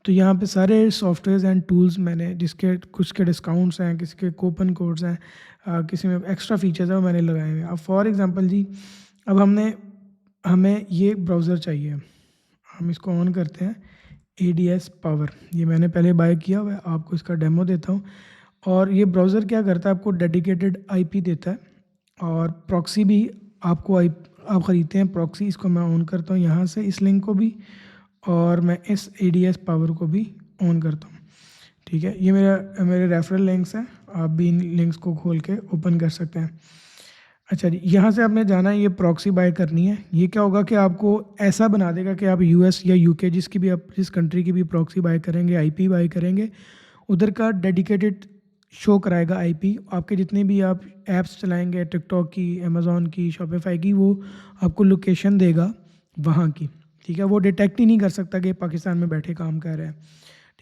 Speaker 1: तो यहाँ पे सारे सॉफ्टवेयर एंड टूल्स मैंने, जिसके कुछ के डिस्काउंट्स हैं, किसी के कूपन कोड्स हैं, किसी में एक्स्ट्रा फीचर्स हैं, वो मैंने लगाए हुए हैं। अब फॉर एग्जांपल जी, अब हमें ये ब्राउज़र चाहिए, हम इसको ऑन करते हैं, ADS पावर। ये मैंने पहले बाय किया हुआ है, आपको इसका डेमो देता हूँ। और ये ब्राउज़र क्या करता है, आपको डेडिकेटेड IP देता है और प्रॉक्सी भी आपको आप ख़रीदते हैं प्रॉक्सी। इसको मैं ऑन करता हूँ यहाँ से, इस लिंक को भी, और मैं इस ADS पावर को भी ऑन करता हूँ, ठीक है। ये मेरे रेफरल लिंक्स हैं, आप भी इन लिंक्स को खोल के ओपन कर सकते हैं। अच्छा जी, यहाँ से आपने जाना है, ये प्रॉक्सी बाय करनी है। ये क्या होगा कि आपको ऐसा बना देगा कि आप US या UK जिसकी भी आप जिस कंट्री की भी प्रॉक्सी बाय करेंगे, IP बाय करेंगे, उधर का डेडिकेटेड शो कराएगा IP। आपके जितने भी आप ऐप्स चलाएंगे, टिकटॉक की, अमेज़ॉन की, शॉपिफाई की, वो आपको लोकेशन देगा वहाँ की, ठीक है। वो डिटेक्ट ही नहीं कर सकता कि पाकिस्तान में बैठे काम कर रहे हैं,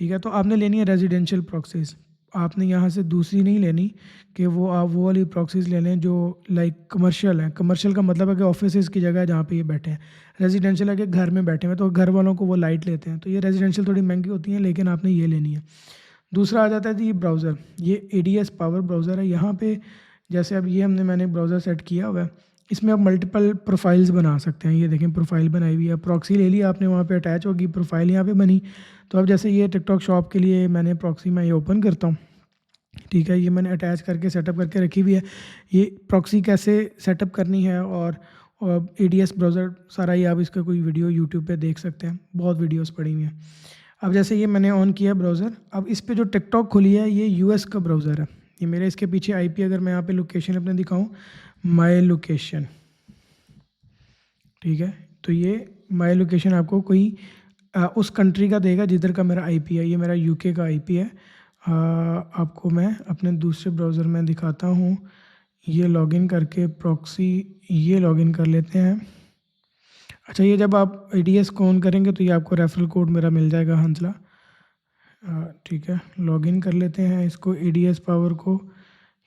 Speaker 1: ठीक है। तो आपने लेनी है रेजिडेंशियल प्रॉक्सीज। आपने यहाँ से दूसरी नहीं लेनी कि वो आप वो वाली प्रॉक्सीज ले लें जो लाइक कमर्शियल है। कमर्शियल का मतलब है कि ऑफिस की जगह है जहाँ पे ये बैठे हैं। रेजिडेंशियल है कि घर में बैठे हुए हैं, तो घर वालों को वो लाइट लेते हैं, तो ये रेजिडेंशियल थोड़ी महंगी होती हैं, लेकिन आपने ये लेनी है। दूसरा आ जाता है जी ब्राउज़र। ये ADS पावर ब्राउज़र है। यहाँ पे जैसे अब ये मैंने ब्राउज़र सेट किया हुआ है, इसमें आप मल्टीपल प्रोफाइल्स बना सकते हैं। ये देखें प्रोफाइल बनाई हुई है, प्रॉक्सी ले ली आपने, वहाँ पे अटैच होगी, प्रोफाइल यहाँ पे बनी। तो अब जैसे ये टिकटॉक शॉप के लिए मैंने प्रॉक्सी मैं ये ओपन करता हूँ, ठीक है, ये मैंने अटैच करके सेटअप करके रखी हुई है। ये प्रॉक्सी कैसे सेटअप करनी है और ADS ब्राउज़र सारा ही आप इसका कोई वीडियो यूट्यूब पे देख सकते हैं, बहुत वीडियोस पड़ी हुई हैं। अब जैसे ये मैंने ऑन किया ब्राउज़र, अब इस पे जो टिकटॉक खुली है ये US का ब्राउज़र है। ये मेरे इसके पीछे IP, अगर मैं यहाँ पे लोकेशन अपने दिखाऊँ, माई लोकेशन, ठीक है, तो ये माई लोकेशन आपको कोई उस कंट्री का देगा जिधर का मेरा IP है। ये मेरा UK का IP है। आपको मैं अपने दूसरे ब्राउज़र में दिखाता हूँ। ये लॉगिन करके प्रॉक्सी ये लॉगिन कर लेते हैं। अच्छा, ये जब आप ADS को ऑन करेंगे तो ये आपको रेफरल कोड मेरा मिल जाएगा, हंसला। ठीक है, लॉगिन कर लेते हैं इसको, ADS पावर को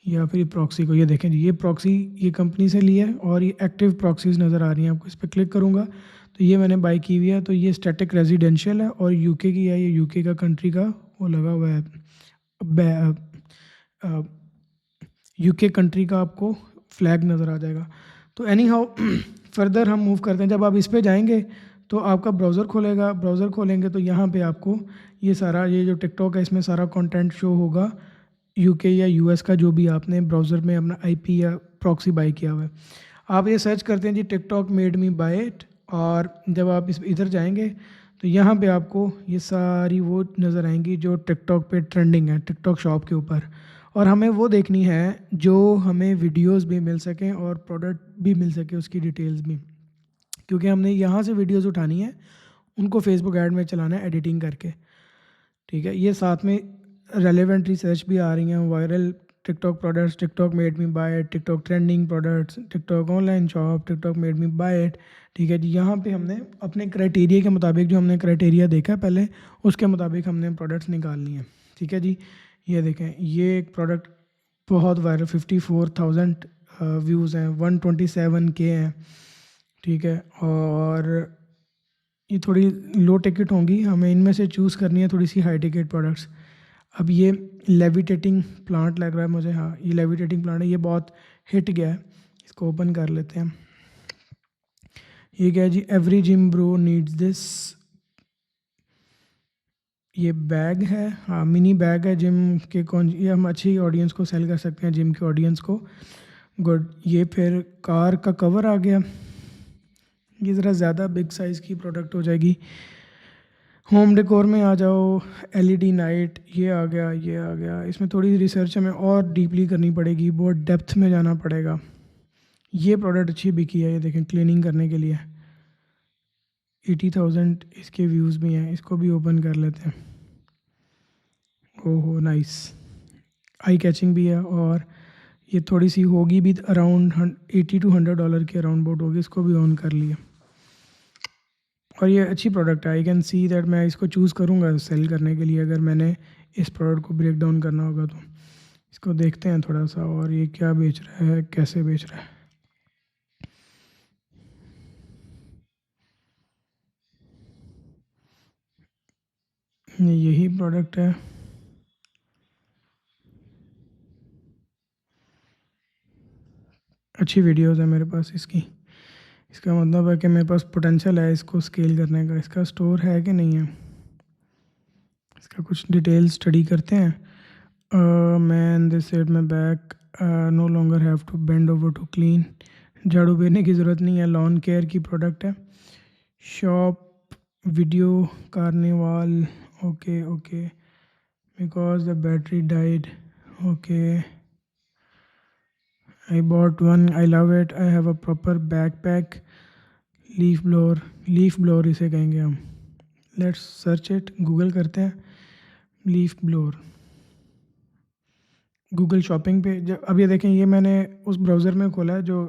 Speaker 1: या फिर प्रॉक्सी को। ये देखें जी, ये प्रॉक्सी ये कंपनी से ली है और ये एक्टिव प्रॉक्सीज नज़र आ रही हैं आपको। इस पर क्लिक करूँगा तो ये मैंने बाई की हुई है। तो ये स्टैटिक रेजिडेंशियल है और UK की है। ये UK का कंट्री का वो लगा हुआ है, UK कंट्री का आपको फ्लैग नज़र आ जाएगा। तो एनी हाउ फर्दर हम मूव करते हैं। जब आप इस पे जाएंगे तो आपका ब्राउज़र खोलेगा, ब्राउज़र खोलेंगे तो यहाँ पे आपको ये सारा ये जो टिकटॉक है इसमें सारा कंटेंट शो होगा, UK या US का जो भी आपने ब्राउज़र में अपना IP या प्रॉक्सी बाई किया हुआ है। आप ये सर्च करते हैं जी TikTok made me buy it, और जब आप इस इधर जाएंगे तो यहाँ पे आपको ये सारी वो नज़र आएंगी जो टिकटॉक पे ट्रेंडिंग है टिकटॉक शॉप के ऊपर। और हमें वो देखनी है जो हमें वीडियोस भी मिल सकें और प्रोडक्ट भी मिल सके, उसकी डिटेल्स भी, क्योंकि हमने यहाँ से वीडियोस उठानी है, उनको फेसबुक ऐड में चलाना है एडिटिंग करके, ठीक है। ये साथ में रेलेवेंट रिसर्च भी आ रही हैं, viral TikTok products, TikTok made me buy it, TikTok trending products, TikTok online shop, TikTok made me buy it, ठीक है जी। यहाँ पे हमने अपने क्राइटेरिया के मुताबिक, जो हमने क्राइटेरिया देखा है पहले, उसके मुताबिक हमने प्रोडक्ट्स निकालनी है, ठीक है जी। ये देखें, ये एक प्रोडक्ट बहुत वायरल, 54,000 व्यूज़ हैं, 127K हैं, ठीक है। और ये थोड़ी लो टिकट होंगी, हमें इनमें से चूज़ करनी है थोड़ी सी हाई टिकट प्रोडक्ट्स। अब ये लेविटेटिंग प्लांट लग रहा है मुझे, हाँ ये लेविटेटिंग प्लांट है, ये बहुत हिट गया है, इसको ओपन कर लेते हैं। ये क्या है जी, every gym bro needs this, ये बैग है, हाँ मिनी बैग है जिम के, कौन ये हम अच्छी ऑडियंस को सेल कर सकते हैं, जिम के ऑडियंस को, गुड। ये फिर कार का कवर आ गया, ये ज़रा ज़्यादा बिग साइज़ की प्रोडक्ट हो जाएगी। होम डेकोर में आ जाओ, LED नाइट, ये आ गया, ये आ गया। इसमें थोड़ी रिसर्च हमें और डीपली करनी पड़ेगी, बहुत डेप्थ में जाना पड़ेगा। ये प्रोडक्ट अच्छी बिकी है, ये देखें क्लीनिंग करने के लिए, 80,000 इसके व्यूज़ भी हैं। इसको भी ओपन कर लेते हैं। ओहो नाइस, आई कैचिंग भी है, और ये थोड़ी सी होगी भी अराउंड $80 to $100 के अराउंड बोट होगी। इसको भी ऑन कर लिया, और ये अच्छी प्रोडक्ट है। आई कैन सी दैट मैं इसको चूज़ करूँगा सेल करने के लिए, अगर मैंने इस प्रोडक्ट को ब्रेक डाउन करना होगा तो। इसको देखते हैं थोड़ा सा, और ये क्या बेच रहा है, कैसे बेच रहा है। यही प्रोडक्ट है, अच्छी वीडियोस है मेरे पास इसकी। इसका मतलब है कि मेरे पास पोटेंशियल है इसको स्केल करने का। इसका स्टोर है कि नहीं है, इसका कुछ डिटेल स्टडी करते हैं। Man this set my back, no longer have to bend over to clean, झाड़ू फेरने की ज़रूरत नहीं है, लॉन केयर की प्रोडक्ट है। Shop video carnival, okay okay, because the battery died, okay, I bought one, I love it, I have a proper backpack, leaf blower, leaf blower इसे कहेंगे हम। लेट्स सर्च इट, गूगल करते हैं leaf blower Google shopping पे। जब अब ये देखें, ये मैंने उस ब्राउज़र में खोला है जो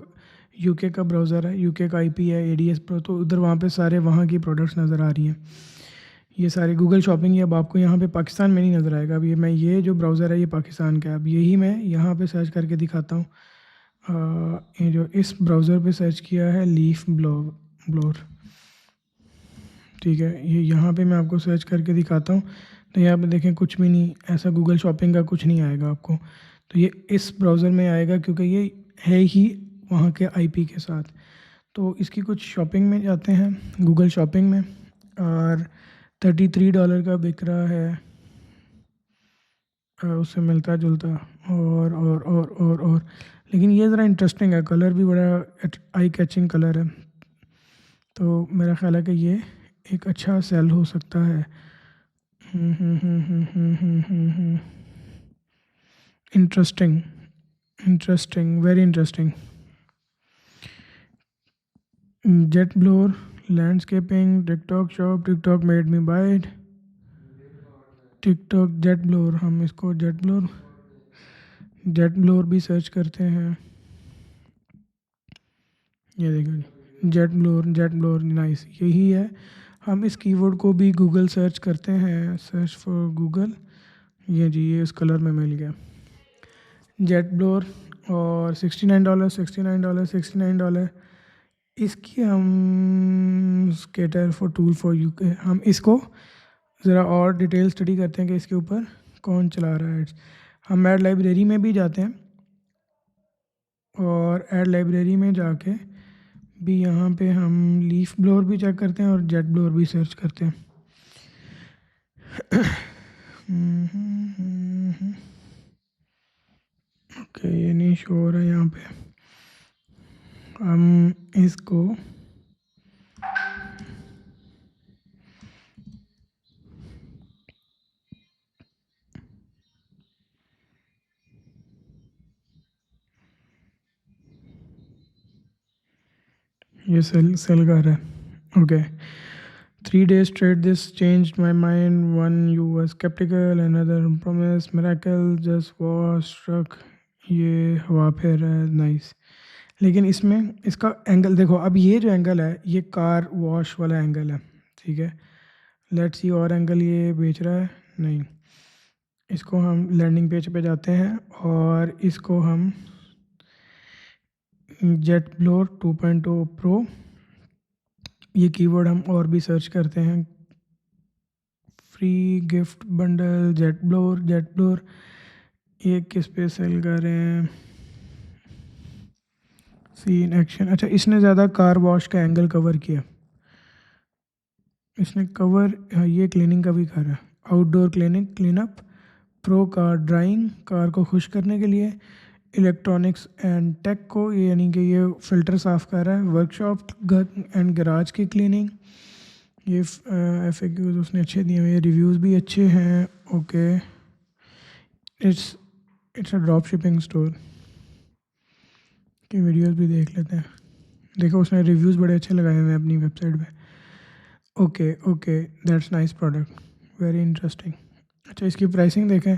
Speaker 1: UK का ब्राउज़र है, UK का IP है ADS प्रो, तो उधर वहाँ पे सारे वहाँ की प्रोडक्ट्स नज़र आ रही हैं। ये सारे गूगल शॉपिंग, ये अब आपको यहाँ पे पाकिस्तान में नहीं नज़र आएगा। अब ये जो ब्राउज़र है ये पाकिस्तान का है। अब यही मैं यहाँ पे सर्च करके दिखाता हूँ। ये जो इस ब्राउज़र पे सर्च किया है लीफ ब्लोर, ठीक है। ये यहाँ पे मैं आपको सर्च करके दिखाता हूँ। तो यहाँ पे देखें कुछ भी नहीं, ऐसा गूगल शॉपिंग का कुछ नहीं आएगा आपको। तो ये इस ब्राउज़र में आएगा क्योंकि ये है ही वहाँ के आईपी के साथ। तो इसकी कुछ शॉपिंग में जाते हैं, गूगल शॉपिंग में, और $33 का बिक रहा है, उससे मिलता जुलता। और लेकिन ये ज़रा इंटरेस्टिंग है, कलर भी बड़ा आई कैचिंग कलर है। तो मेरा ख़्याल है कि ये एक अच्छा सेल हो सकता है। Interesting, interesting, very interesting. Jet blower, landscaping, TikTok shop, TikTok made me buy it, TikTok jet blower. हम इसको जेट ब्लोर भी सर्च करते हैं। ये देखो जेट ब्लोर नाइस, यही है। हम इस कीवर्ड को भी गूगल सर्च करते हैं, सर्च फॉर गूगल, ये जी ये इस कलर में मिल गया जेट ब्लोर। और $69, $69, इसकी हम skater for tool for UK, हम इसको ज़रा और डिटेल स्टडी करते हैं कि इसके ऊपर कौन चला रहा है। हम ऐड लाइब्रेरी में भी जाते हैं, और ऐड लाइब्रेरी में जाके भी यहाँ पे हम लीफ ब्लोअर भी चेक करते हैं और जेट ब्लोअर भी सर्च करते हैं। ओके, ये नहीं शो हो रहा है यहाँ पे। हम इसको ये सेल कर रहा है। Okay, 3 days straight this changed my mind. One you were skeptical, another promise miracle just was struck. ये हवा फेर रहा है, नाइस। लेकिन इसमें इसका एंगल देखो, अब ये जो एंगल है ये कार वॉश वाला एंगल है, ठीक है। लेट्स सी और एंगल ये बेच रहा है, नहीं। इसको हम लैंडिंग पेज पे जाते हैं और इसको हम जेट ब्लोर 2.0 प्रो, ये कीवर्ड हम और भी सर्च करते हैं। फ्री गिफ्ट बंडल जेट ब्लोर, ये किस पे सेल कर रहे हैं, सीन एक्शन। अच्छा, इसने ज़्यादा कार वॉश का एंगल कवर किया, इसने कवर, हाँ, ये क्लीनिंग का भी कर रहा है। Outdoor cleanup, pro car drawing, car को खुश करने के लिए, इलेक्ट्रॉनिक्स एंड टेक को, ये यानी कि ये फ़िल्टर साफ़ कर रहा है। वर्कशॉप एंड गराज की क्लीनिंग, ये FAQs उसने अच्छे दिए हुए, रिव्यूज़ भी अच्छे हैं। Okay, it's a drop shipping store की वीडियोस भी देख लेते हैं। देखो उसने रिव्यूज़ बड़े अच्छे लगाए हुए हैं अपनी वेबसाइट पे। Okay, that's nice product, very interesting. अच्छा, इसकी प्राइसिंग देखें,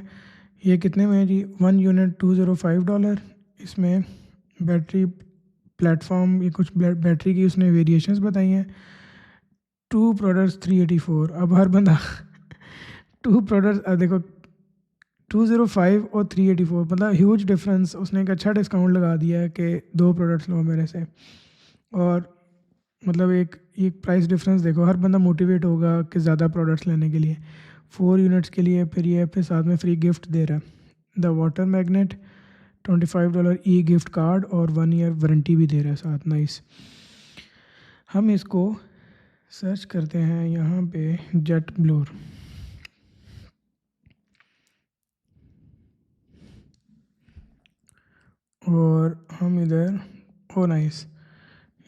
Speaker 1: ये कितने में है जी। 1 यूनिट $205। इसमें बैटरी प्लेटफॉर्म, ये कुछ बैटरी की उसने वेरिएशंस बताई हैं। 2 प्रोडक्ट्स 384। अब हर बंदा 2 प्रोडक्ट्स, देखो 205 और 384, मतलब ह्यूज डिफरेंस। उसने एक अच्छा डिस्काउंट लगा दिया है कि 2 प्रोडक्ट्स लो मेरे से, और मतलब एक प्राइस डिफरेंस देखो, हर बंदा मोटिवेट होगा कि ज़्यादा प्रोडक्ट्स लेने के लिए। 4 यूनिट्स के लिए फिर ये फिर साथ में फ्री गिफ्ट दे रहा है, the water magnet, $25 E gift card, और 1 ईयर वारंटी भी दे रहा है साथ, नाइस। हम इसको सर्च करते हैं यहाँ पे जेट ब्लोर, और हम इधर, ओ नाइस,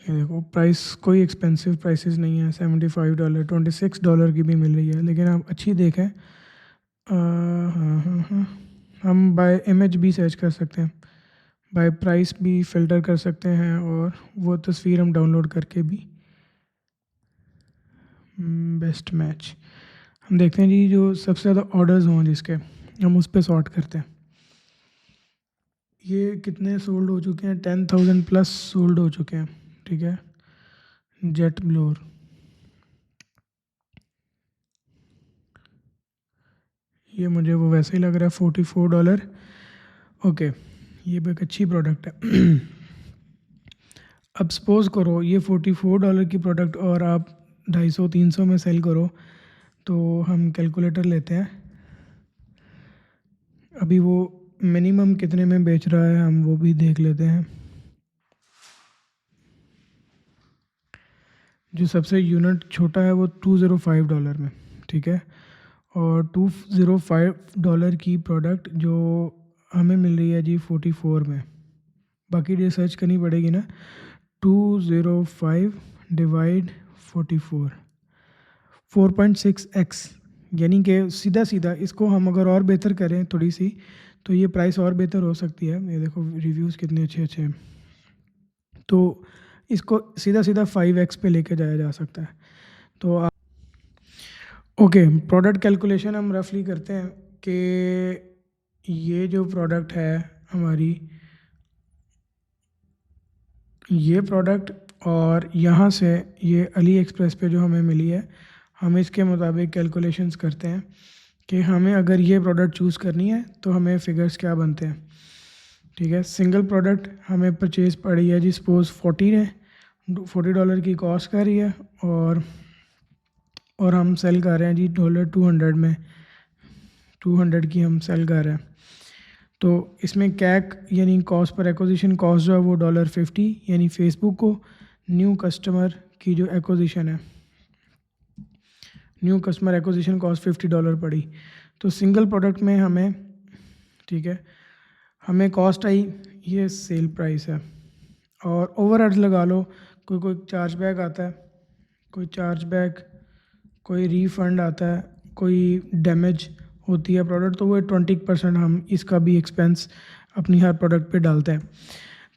Speaker 1: ये देखो प्राइस कोई एक्सपेंसिव प्राइसेस नहीं है। $75, $26 की भी मिल रही है, लेकिन आप अच्छी देखें। हाँ, हम बाय इमेज भी सर्च कर सकते हैं, बाय प्राइस भी फ़िल्टर कर सकते हैं, और वो तस्वीर हम डाउनलोड करके भी बेस्ट मैच हम देखते हैं जी, जो सबसे ज़्यादा ऑर्डर्स हों जिसके, हम उस पर सॉर्ट करते हैं। ये कितने सोल्ड हो चुके हैं, 10,000 प्लस सोल्ड हो चुके हैं, ठीक है। जेट ब्लोर, ये मुझे वो वैसे ही लग रहा है $44। ओके, ये भी एक अच्छी प्रोडक्ट है। अब सपोज़ करो ये $44 की प्रोडक्ट और आप 250-300 में सेल करो, तो हम कैलकुलेटर लेते हैं। अभी वो मिनिमम कितने में बेच रहा है हम वो भी देख लेते हैं। जो सबसे यूनिट छोटा है वो $205 में, ठीक है। और $205 की प्रोडक्ट जो हमें मिल रही है जी 44 में। बाकी रिसर्च करनी पड़ेगी ना। 205 डिवाइड 44, 4.6x, यानी कि सीधा सीधा इसको हम अगर और बेहतर करें थोड़ी सी, तो ये प्राइस और बेहतर हो सकती है। ये देखो रिव्यूज़ कितने अच्छे अच्छे हैं, तो इसको सीधा सीधा 5x पे लेके जाया जा सकता है। तो ओके, प्रोडक्ट कैलकुलेशन हम रफली करते हैं कि ये जो प्रोडक्ट है हमारी, ये प्रोडक्ट और यहाँ से ये अली एक्सप्रेस पे जो हमें मिली है, हम इसके मुताबिक कैलकुलेशंस करते हैं कि हमें अगर ये प्रोडक्ट चूज़ करनी है तो हमें फ़िगर्स क्या बनते हैं, ठीक है। सिंगल प्रोडक्ट हमें परचेज़ पड़ी है जी सपोज़ 40 है, $40 की कॉस्ट कर रही है, और हम सेल कर रहे हैं जी $200 में, 200 की हम सेल कर रहे हैं। तो इसमें कैक यानी कॉस्ट पर एक्विजिशन कॉस्ट जो है वो $50, यानी फेसबुक को न्यू कस्टमर की जो एक्विजिशन है, न्यू कस्टमर एक्विजिशन कॉस्ट $50 पड़ी। तो सिंगल प्रोडक्ट में हमें, ठीक है, हमें कॉस्ट आई, ये सेल प्राइस है। और ओवरहेड्स लगा लो, कोई कोई चार्जबैक आता है, कोई चार्जबैक, कोई रीफ़ंड आता है, कोई डैमेज होती है प्रोडक्ट, तो वो 20% हम इसका भी एक्सपेंस अपनी हर प्रोडक्ट पे डालते हैं।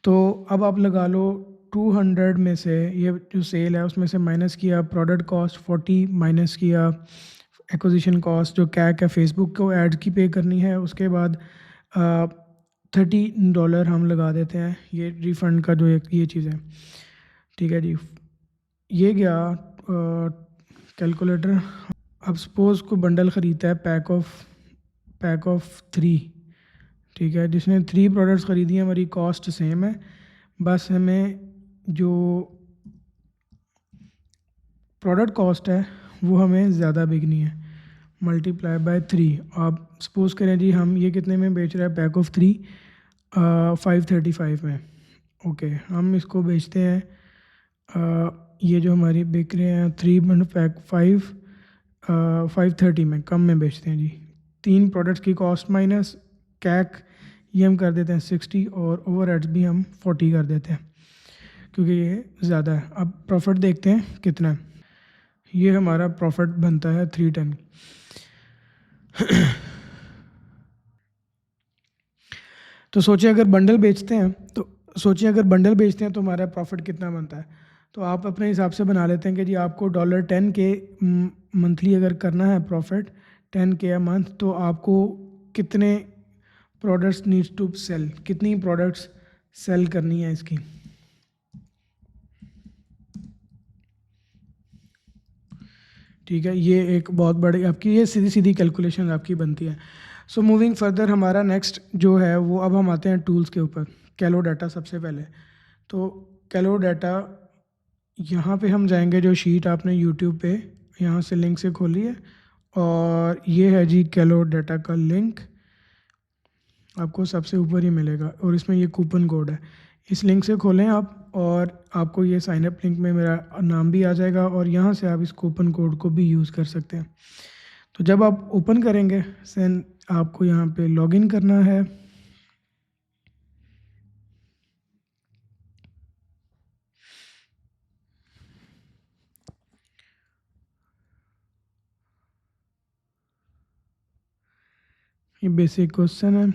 Speaker 1: तो अब आप लगा लो 200 में से ये जो सेल है उसमें से माइनस किया प्रोडक्ट कॉस्ट 40, माइनस किया एक्विजिशन कॉस्ट जो कैक है फेसबुक को ऐड की पे करनी है, उसके बाद $30 हम लगा देते हैं ये रिफ़ंड का जो एक ये चीज़ है, ठीक है जी। ये गया कैलकुलेटर। अब सपोज़ कोई बंडल ख़रीदता है पैक ऑफ 3, ठीक है, जिसने 3 प्रोडक्ट्स ख़रीदी हैं, हमारी कॉस्ट सेम है, बस हमें जो प्रोडक्ट कॉस्ट है वो हमें ज़्यादा बिकनी है, मल्टीप्लाई बाय 3। आप सपोज़ करें जी हम ये कितने में बेच रहे हैं पैक ऑफ 3, 535 में। ओके, हम इसको बेचते हैं ये जो हमारी बिक रहे हैं 3 पैक 530 में, कम में बेचते हैं जी। 3 प्रोडक्ट्स की कॉस्ट माइनस कैक ये हम कर देते हैं 60, और ओवरहेड्स भी हम 40 कर देते हैं क्योंकि ये ज़्यादा है। अब प्रॉफिट देखते हैं कितना है। ये हमारा प्रॉफिट बनता है 310। तो सोचिए अगर बंडल बेचते हैं तो हमारा प्रॉफिट कितना बनता है। तो आप अपने हिसाब से बना लेते हैं कि जी आपको $10 के मंथली अगर करना है प्रॉफिट 10K अ मंथ, तो आपको कितने प्रोडक्ट्स नीड्स टू सेल, कितनी प्रोडक्ट्स सेल करनी है इसकी, ठीक है। ये एक बहुत बड़ी आपकी ये सीधी सीधी कैलकुलेशन आपकी बनती है। सो मूविंग फर्दर हमारा नेक्स्ट जो है वो, अब हम आते हैं टूल्स के ऊपर। कैलो डाटा सबसे पहले, तो कैलो डाटा यहाँ पे हम जाएंगे, जो शीट आपने यूट्यूब पे यहाँ से लिंक से खोली है, और ये है जी कैलो डाटा का लिंक, आपको सबसे ऊपर ही मिलेगा, और इसमें ये कूपन कोड है। इस लिंक से खोलें आप, और आपको ये साइनअप लिंक में मेरा नाम भी आ जाएगा, और यहाँ से आप इस कूपन कोड को भी यूज़ कर सकते हैं। तो जब आप ओपन करेंगे सेन आपको यहाँ पे लॉगिन करना है। ये बेसिक क्वेश्चन है।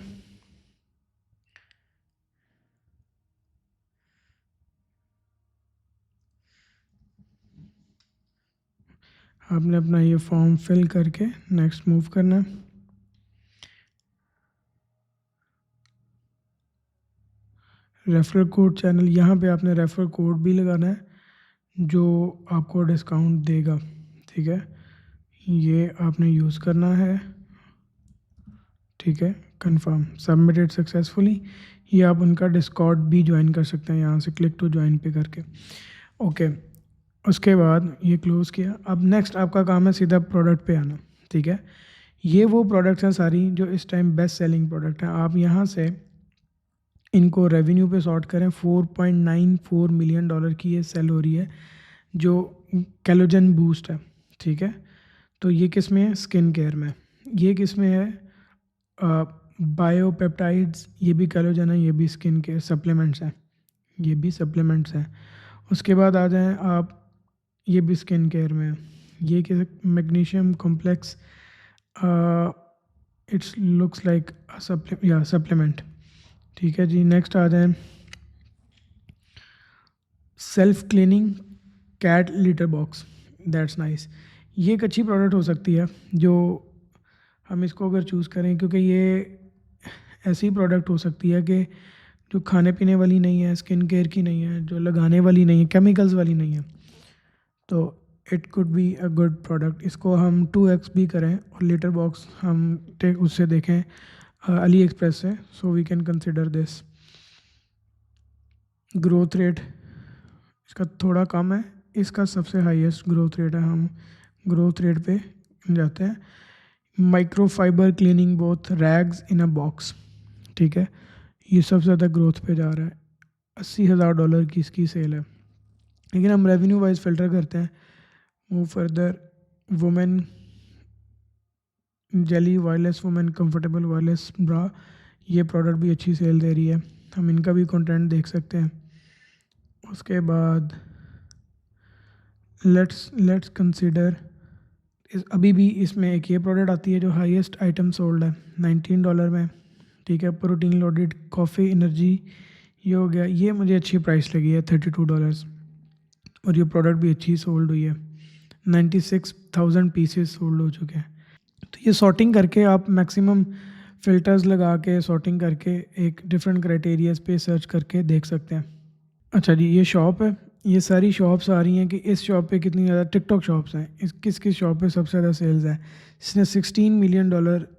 Speaker 1: आपने अपना ये फॉर्म फिल करके नेक्स्ट मूव करना है। रेफरल कोड चैनल, यहाँ पे आपने रेफरल कोड भी लगाना है जो आपको डिस्काउंट देगा, ठीक है, ये आपने यूज़ करना है। ठीक है, कंफर्म, सबमिटेड सक्सेसफुली। ये आप उनका डिस्कॉर्ड भी ज्वाइन कर सकते हैं यहाँ से क्लिक टू ज्वाइन पे करके। ओके, उसके बाद ये क्लोज़ किया। अब नेक्स्ट आपका काम है सीधा प्रोडक्ट पे आना। ठीक है, ये वो प्रोडक्ट्स हैं सारी जो इस टाइम बेस्ट सेलिंग प्रोडक्ट हैं। आप यहाँ से इनको रेवेन्यू पे सॉर्ट करें, $4.94 मिलियन की ये सेल हो रही है जो कैलोजन बूस्ट है। ठीक है, तो ये किस में है? स्किन केयर में। ये किस में है? बायोपेप्टाइड्स, ये भी कैलोजन है, ये भी स्किन केयर सप्लीमेंट्स हैं, ये भी सप्लीमेंट्स हैं। उसके बाद आ जाएं आप, ये भी स्किन केयर में है, ये कि magnesium complex, it's looks like या सप्लीमेंट। ठीक है जी, नेक्स्ट आ जाएं self cleaning cat litter box, that's nice. ये एक अच्छी प्रोडक्ट हो सकती है जो हम इसको अगर चूज़ करें, क्योंकि ये ऐसी प्रोडक्ट हो सकती है कि जो खाने पीने वाली नहीं है, स्किन केयर की नहीं है, जो लगाने वाली नहीं है, केमिकल्स वाली नहीं है, तो it could be a good product. इसको हम 2x भी करें और लिटर बॉक्स हम उससे देखें अली एक्सप्रेस से, so we can consider this. Growth rate इसका थोड़ा कम है, इसका सबसे हाईएस्ट ग्रोथ रेट है। हम ग्रोथ रेट पे जाते हैं। माइक्रोफाइबर क्लीनिंग बोथ रैग्स इन अ बॉक्स, ठीक है, ये सबसे ज़्यादा ग्रोथ पे जा रहा है। $80,000 की इसकी सेल है। लेकिन हम रेवेन्यू वाइज फ़िल्टर करते हैं। Move further, women jelly wireless women comfortable wireless bra, ये प्रोडक्ट भी अच्छी सेल दे रही है, हम इनका भी कंटेंट देख सकते हैं। उसके बाद लेट्स कंसिडर अभी भी इसमें एक ये प्रोडक्ट आती है जो हाईएस्ट आइटम सोल्ड है $19 में। ठीक है, प्रोटीन लोडेड कॉफ़ी एनर्जी, ये हो गया, ये मुझे अच्छी प्राइस लगी है $32, और ये प्रोडक्ट भी अच्छी सोल्ड हुई है, 96,000 पीसेस सोल्ड हो चुके हैं। तो ये सॉर्टिंग करके आप मैक्सिमम फ़िल्टर्स लगा के सॉर्टिंग करके एक डिफरेंट क्राइटेरियाज पे सर्च करके देख सकते हैं। अच्छा जी, ये शॉप है, ये सारी शॉप्स आ रही हैं कि इस शॉप पे कितनी ज़्यादा टिकटॉक शॉप्स हैं, इस किस शॉप पे सबसे ज़्यादा सेल्स है। इसने $16 मिलियन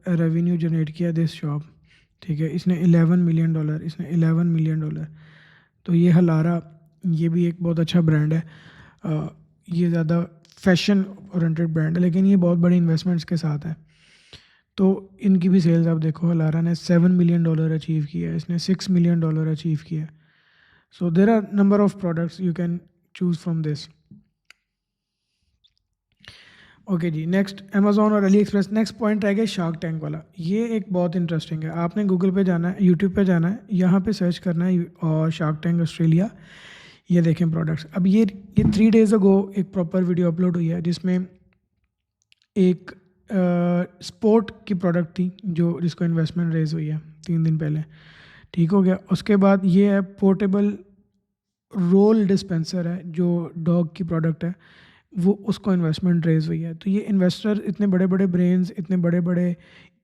Speaker 1: रेवेन्यू जनरेट किया दिस शॉप। ठीक है, इसने $11 मिलियन, इसने $11 मिलियन। तो ये हलारा, ये भी एक बहुत अच्छा ब्रांड है। ये ज़्यादा फैशन ओरिएंटेड ब्रांड है, लेकिन ये बहुत बड़ी इन्वेस्टमेंट्स के साथ है। तो इनकी भी सेल्स आप देखो, हलारा ने $7 मिलियन अचीव किया है, इसने $6 मिलियन अचीव किया है। So there are number of products you can choose from this. Okay जी, नेक्स्ट अमेजोन और अली एक्सप्रेस। नेक्स्ट पॉइंट रह गया शार्क टैंक वाला। ये एक बहुत इंटरेस्टिंग है। आपने गूगल पे जाना है, यूट्यूब पे जाना है, यहाँ पे सर्च करना है और शार्क टैंक ऑस्ट्रेलिया। ये देखें प्रोडक्ट्स। अब ये 3 डेज़ अगो एक प्रॉपर वीडियो अपलोड हुई है जिसमें एक स्पोर्ट की प्रोडक्ट थी जिसको इन्वेस्टमेंट रेज हुई है 3 दिन पहले। ठीक हो गया। उसके बाद ये है पोर्टेबल रोल डिस्पेंसर है जो डॉग की प्रोडक्ट है, वो उसको इन्वेस्टमेंट रेज हुई है। तो ये इन्वेस्टर इतने बड़े बड़े ब्रेन्स, इतने बड़े बड़े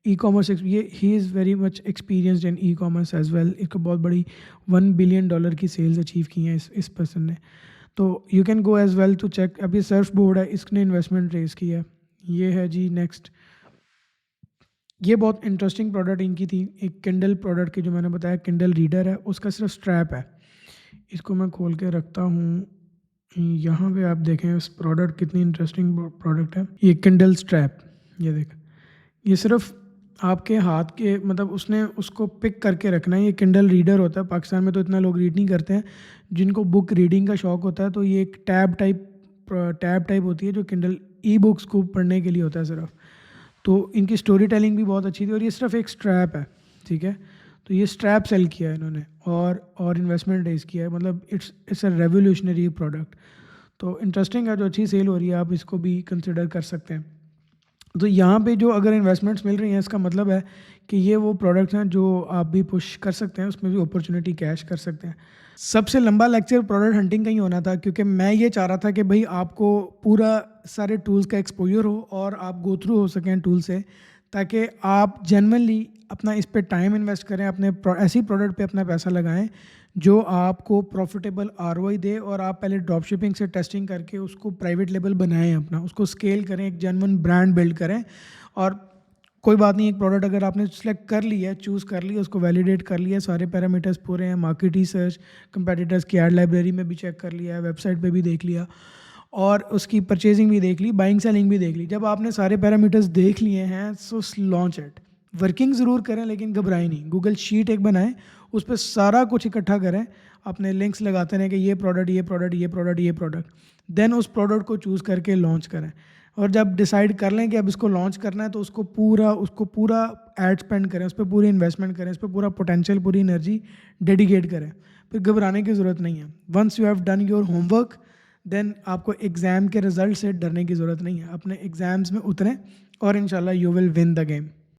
Speaker 1: ई कॉमर्स, ये ही is very much experienced in ecommerce as well. एक बहुत बड़ी $1 बिलियन की सेल्स अचीव की हैं इस पर्सन ने। तो you can go as well to check. अब ये सर्फ बोर्ड है, इसने इन्वेस्टमेंट रेज की है। ये है जी नेक्स्ट। ये बहुत इंटरेस्टिंग प्रोडक्ट इनकी थी, एक किंडल प्रोडक्ट की, जो मैंने बताया किंडल रीडर है, उसका सिर्फ स्ट्रैप है। इसको मैं खोल के रखता हूँ, यहाँ पे आप देखें उस प्रोडक्ट कितनी इंटरेस्टिंग प्रोडक्ट है। ये किंडल स्ट्रैप, ये देख, ये सिर्फ आपके हाथ के, मतलब उसने उसको पिक करके रखना है। ये किंडल रीडर होता है, पाकिस्तान में तो इतना लोग रीड नहीं करते हैं, जिनको बुक रीडिंग का शौक़ होता है तो ये एक टैब टाइप होती है जो किंडल ई बुक्स को पढ़ने के लिए होता है सिर्फ। तो इनकी स्टोरी टेलिंग भी बहुत अच्छी थी, और ये सिर्फ एक स्ट्रैप है। ठीक है, तो ये स्ट्रैप सेल किया है इन्होंने और इन्वेस्टमेंट रेज किया है, मतलब इट्स अ रेवोल्यूशनरी प्रोडक्ट। तो इंटरेस्टिंग है, जो अच्छी सेल हो रही है, आप इसको भी कंसिडर कर सकते हैं। तो यहाँ पे जो अगर इन्वेस्टमेंट्स मिल रही हैं, इसका मतलब है कि ये वो प्रोडक्ट्स हैं जो आप भी पुश कर सकते हैं, उसमें भी अपॉर्चुनिटी कैश कर सकते हैं। सबसे लंबा लेक्चर प्रोडक्ट हंटिंग का ही होना था, क्योंकि मैं ये चाह रहा था कि भाई आपको पूरा सारे टूल्स का एक्सपोजर हो और आप गो थ्रू हो सकें टूल से, ताकि आप जेन्युइनली अपना इस पे टाइम इन्वेस्ट करें, अपने ऐसी प्रोडक्ट पे अपना पैसा लगाएं जो आपको प्रॉफिटेबल ROI दे, और आप पहले ड्रॉप शिपिंग से टेस्टिंग करके उसको प्राइवेट लेवल बनाएं, अपना उसको स्केल करें, एक जेन्युइन ब्रांड बिल्ड करें, और कोई बात नहीं, एक प्रोडक्ट अगर आपने सेलेक्ट कर लिया है, चूज़ कर लिया, उसको वैलिडेट कर लिया, सारे पैरामीटर्स पूरे हैं, मार्केट रिसर्च, कंपेटिटर्स की एड लाइब्रेरी में भी चेक कर लिया है, वेबसाइट पे भी देख लिया और उसकी परचेजिंग भी देख ली, बाइंग सेलिंग भी देख ली। जब आपने सारे पैरामीटर्स देख लिए हैं सो लॉन्च इट। वर्किंग ज़रूर करें लेकिन घबराएं नहीं। गूगल शीट एक बनाएं, उस पर सारा कुछ इकट्ठा करें, अपने लिंक्स लगाते रहें कि ये प्रोडक्ट, ये प्रोडक्ट, ये प्रोडक्ट, ये प्रोडक्ट, देन उस प्रोडक्ट को चूज़ करके लॉन्च करें। और जब डिसाइड कर लें कि अब इसको लॉन्च करना है तो उसको पूरा एड स्पेंड करें, उस पर पूरी इन्वेस्टमेंट करें, उस पर पूरा पोटेंशियल, पूरी एनर्जी डेडिकेट करें। फिर घबराने की ज़रूरत नहीं है। Once you have done your homework then आपको एग्ज़ाम के रिजल्ट से डरने की ज़रूरत नहीं है। अपने एग्ज़ाम्स में उतरें और इंशाल्लाह you will win the game.